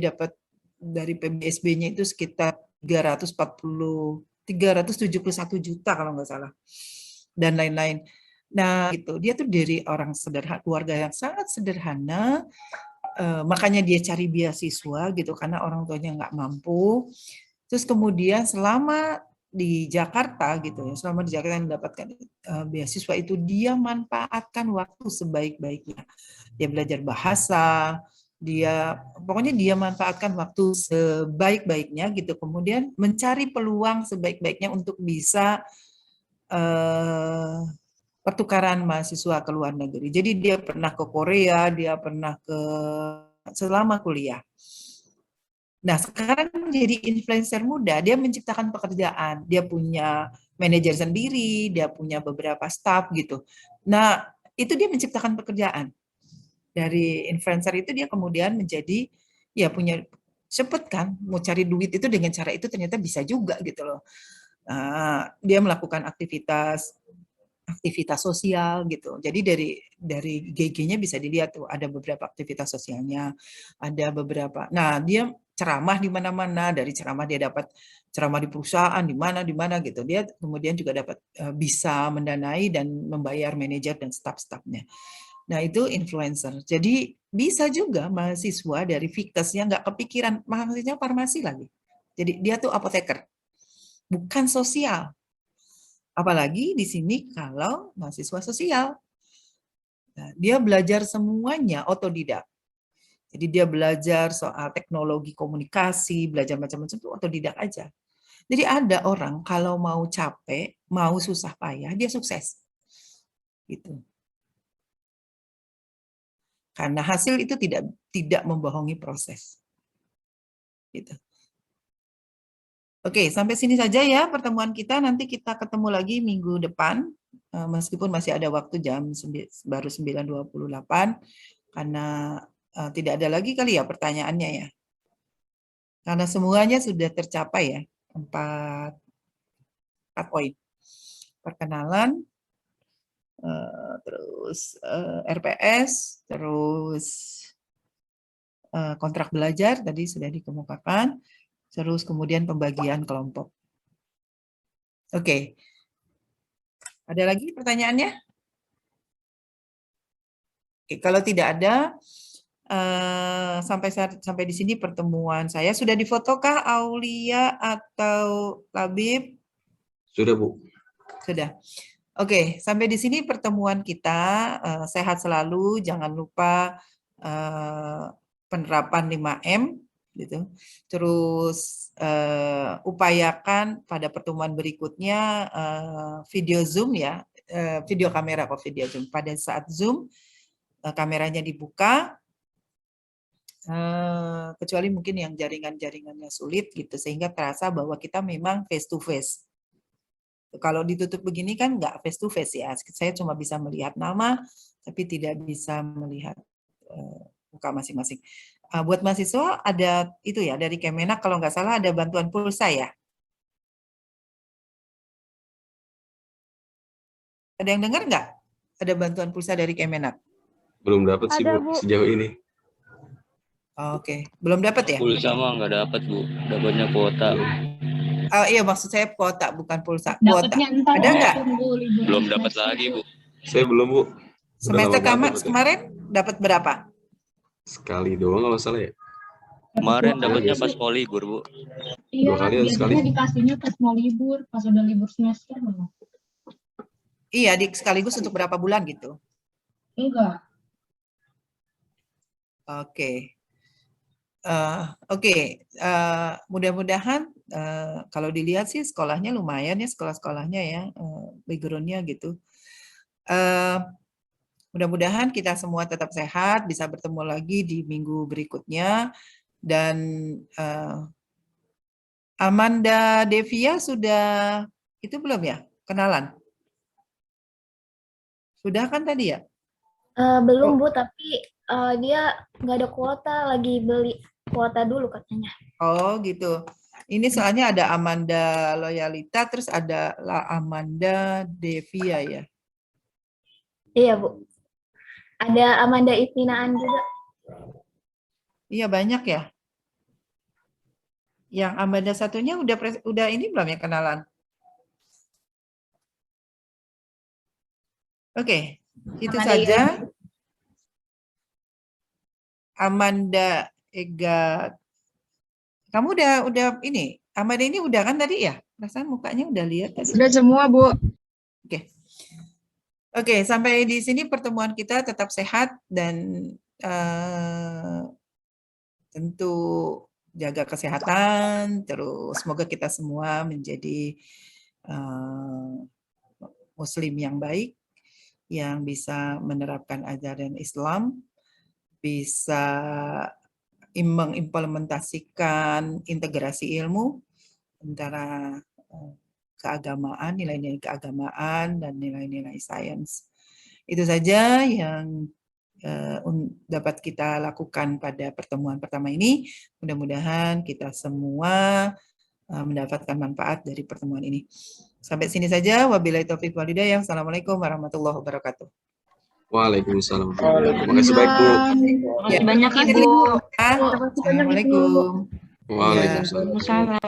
dapat dari PBSB-nya itu sekitar 371 juta kalau nggak salah, dan lain-lain. Nah, gitu. Dia tuh dari orang sederhana, keluarga yang sangat sederhana, makanya dia cari beasiswa gitu karena orang tuanya nggak mampu. Terus kemudian selama di Jakarta gitu ya, selama di Jakarta yang mendapatkan beasiswa itu dia manfaatkan waktu sebaik-baiknya. Dia belajar bahasa, pokoknya dia manfaatkan waktu sebaik-baiknya gitu. Kemudian mencari peluang sebaik-baiknya untuk bisa pertukaran mahasiswa ke luar negeri. Jadi dia pernah ke Korea, dia pernah selama kuliah. Nah, sekarang jadi influencer muda, dia menciptakan pekerjaan, dia punya manajer sendiri, dia punya beberapa staff gitu. Nah, itu dia menciptakan pekerjaan. Dari influencer itu dia kemudian menjadi ya punya cepet kan, mau cari duit itu dengan cara itu ternyata bisa juga gitu loh. Nah, dia melakukan aktivitas sosial gitu. Jadi dari GG-nya bisa dilihat tuh ada beberapa aktivitas sosialnya, ada beberapa. Nah, dia ceramah di mana-mana, dari ceramah dia dapat ceramah di perusahaan di mana gitu. Dia kemudian juga dapat bisa mendanai dan membayar manajer dan staf-stafnya. Nah, itu influencer. Jadi bisa juga mahasiswa dari Fikes yang nggak kepikiran, mahasiswa farmasi lagi. Jadi dia tuh apoteker, bukan sosial. Apalagi di sini kalau mahasiswa sosial. Nah, dia belajar semuanya otodidak. Jadi dia belajar soal teknologi komunikasi, belajar macam-macam itu otodidak aja. Jadi ada orang kalau mau capek, mau susah payah, dia sukses. Gitu. Karena hasil itu tidak membohongi proses. Gitu. Oke, sampai sini saja ya pertemuan kita. Nanti kita ketemu lagi minggu depan, meskipun masih ada waktu baru 9.28, karena tidak ada lagi kali ya pertanyaannya ya. Karena semuanya sudah tercapai ya, 4 poin. Perkenalan, terus RPS, terus kontrak belajar tadi sudah dikemukakan, terus kemudian pembagian kelompok. Oke. Ada lagi pertanyaannya? Oke, kalau tidak ada, sampai di sini pertemuan saya. Sudah difotokah Aulia atau Labib? Sudah, Bu. Sudah. Oke, sampai di sini pertemuan kita. Sehat selalu, jangan lupa penerapan 5M gitu. Terus upayakan pada pertemuan berikutnya video Zoom ya, video kamera kok video Zoom. Pada saat Zoom kameranya dibuka, kecuali mungkin yang jaringannya sulit gitu, sehingga terasa bahwa kita memang face to face. Kalau ditutup begini kan nggak face to face ya, saya cuma bisa melihat nama, tapi tidak bisa melihat muka masing-masing. Buat mahasiswa ada itu ya, dari Kemenak kalau nggak salah ada bantuan pulsa ya. Ada yang dengar nggak? Ada bantuan pulsa dari Kemenak? Belum dapat sih, Bu, sejauh ini. Oke, belum dapat ya? Pulsa mah nggak dapat, Bu. Dapatnya kuota. Iya, maksud saya kuota, bukan pulsa. Kuota. Ada nggak? Belum dapat lagi, Bu. Saya belum, Bu. Semester kemarin dapat berapa? Sekali doang kalau salah ya. Kemarin dapatnya pas mau libur, Bu. Dua kali atau sekali? Biasanya dikasihnya pas mau libur, pas udah libur semester. Iya, sekaligus untuk berapa bulan gitu? Enggak. Oke. Mudah-mudahan kalau dilihat sih sekolahnya lumayan ya, sekolah-sekolahnya ya, background-nya gitu. Mudah-mudahan kita semua tetap sehat, bisa bertemu lagi di minggu berikutnya. Dan Amanda Devia sudah itu belum ya? Kenalan? Sudah kan tadi ya? Belum Bu, tapi dia nggak ada kuota, lagi beli kuota dulu katanya. Oh gitu. Ini soalnya ada Amanda Loyalita, terus ada Amanda Devia ya? Iya Bu. Ada Amanda Isninaan juga. Iya banyak ya. Yang Amanda satunya udah ini belum ya kenalan? Oke, itu Amanda saja. ya. Amanda Ega. Kamu udah ini, Amanda ini udah kan tadi ya? Perasaan mukanya udah lihat tadi. Sudah semua, Bu. Oke. Oke, sampai di sini pertemuan kita, tetap sehat dan tentu jaga kesehatan, terus semoga kita semua menjadi muslim yang baik, yang bisa menerapkan ajaran Islam, bisa mengimplementasikan integrasi ilmu antara keagamaan, nilai-nilai keagamaan, dan nilai-nilai sains. Itu saja yang dapat kita lakukan pada pertemuan pertama ini. Mudah-mudahan kita semua mendapatkan manfaat dari pertemuan ini. Sampai sini saja. Wabillahi taufiq wal hidayah. Assalamualaikum warahmatullahi wabarakatuh. Waalaikumsalam. Terima kasih banyak, Bu. Ya, banyak Ibu. Assalamualaikum. Waalaikumsalam.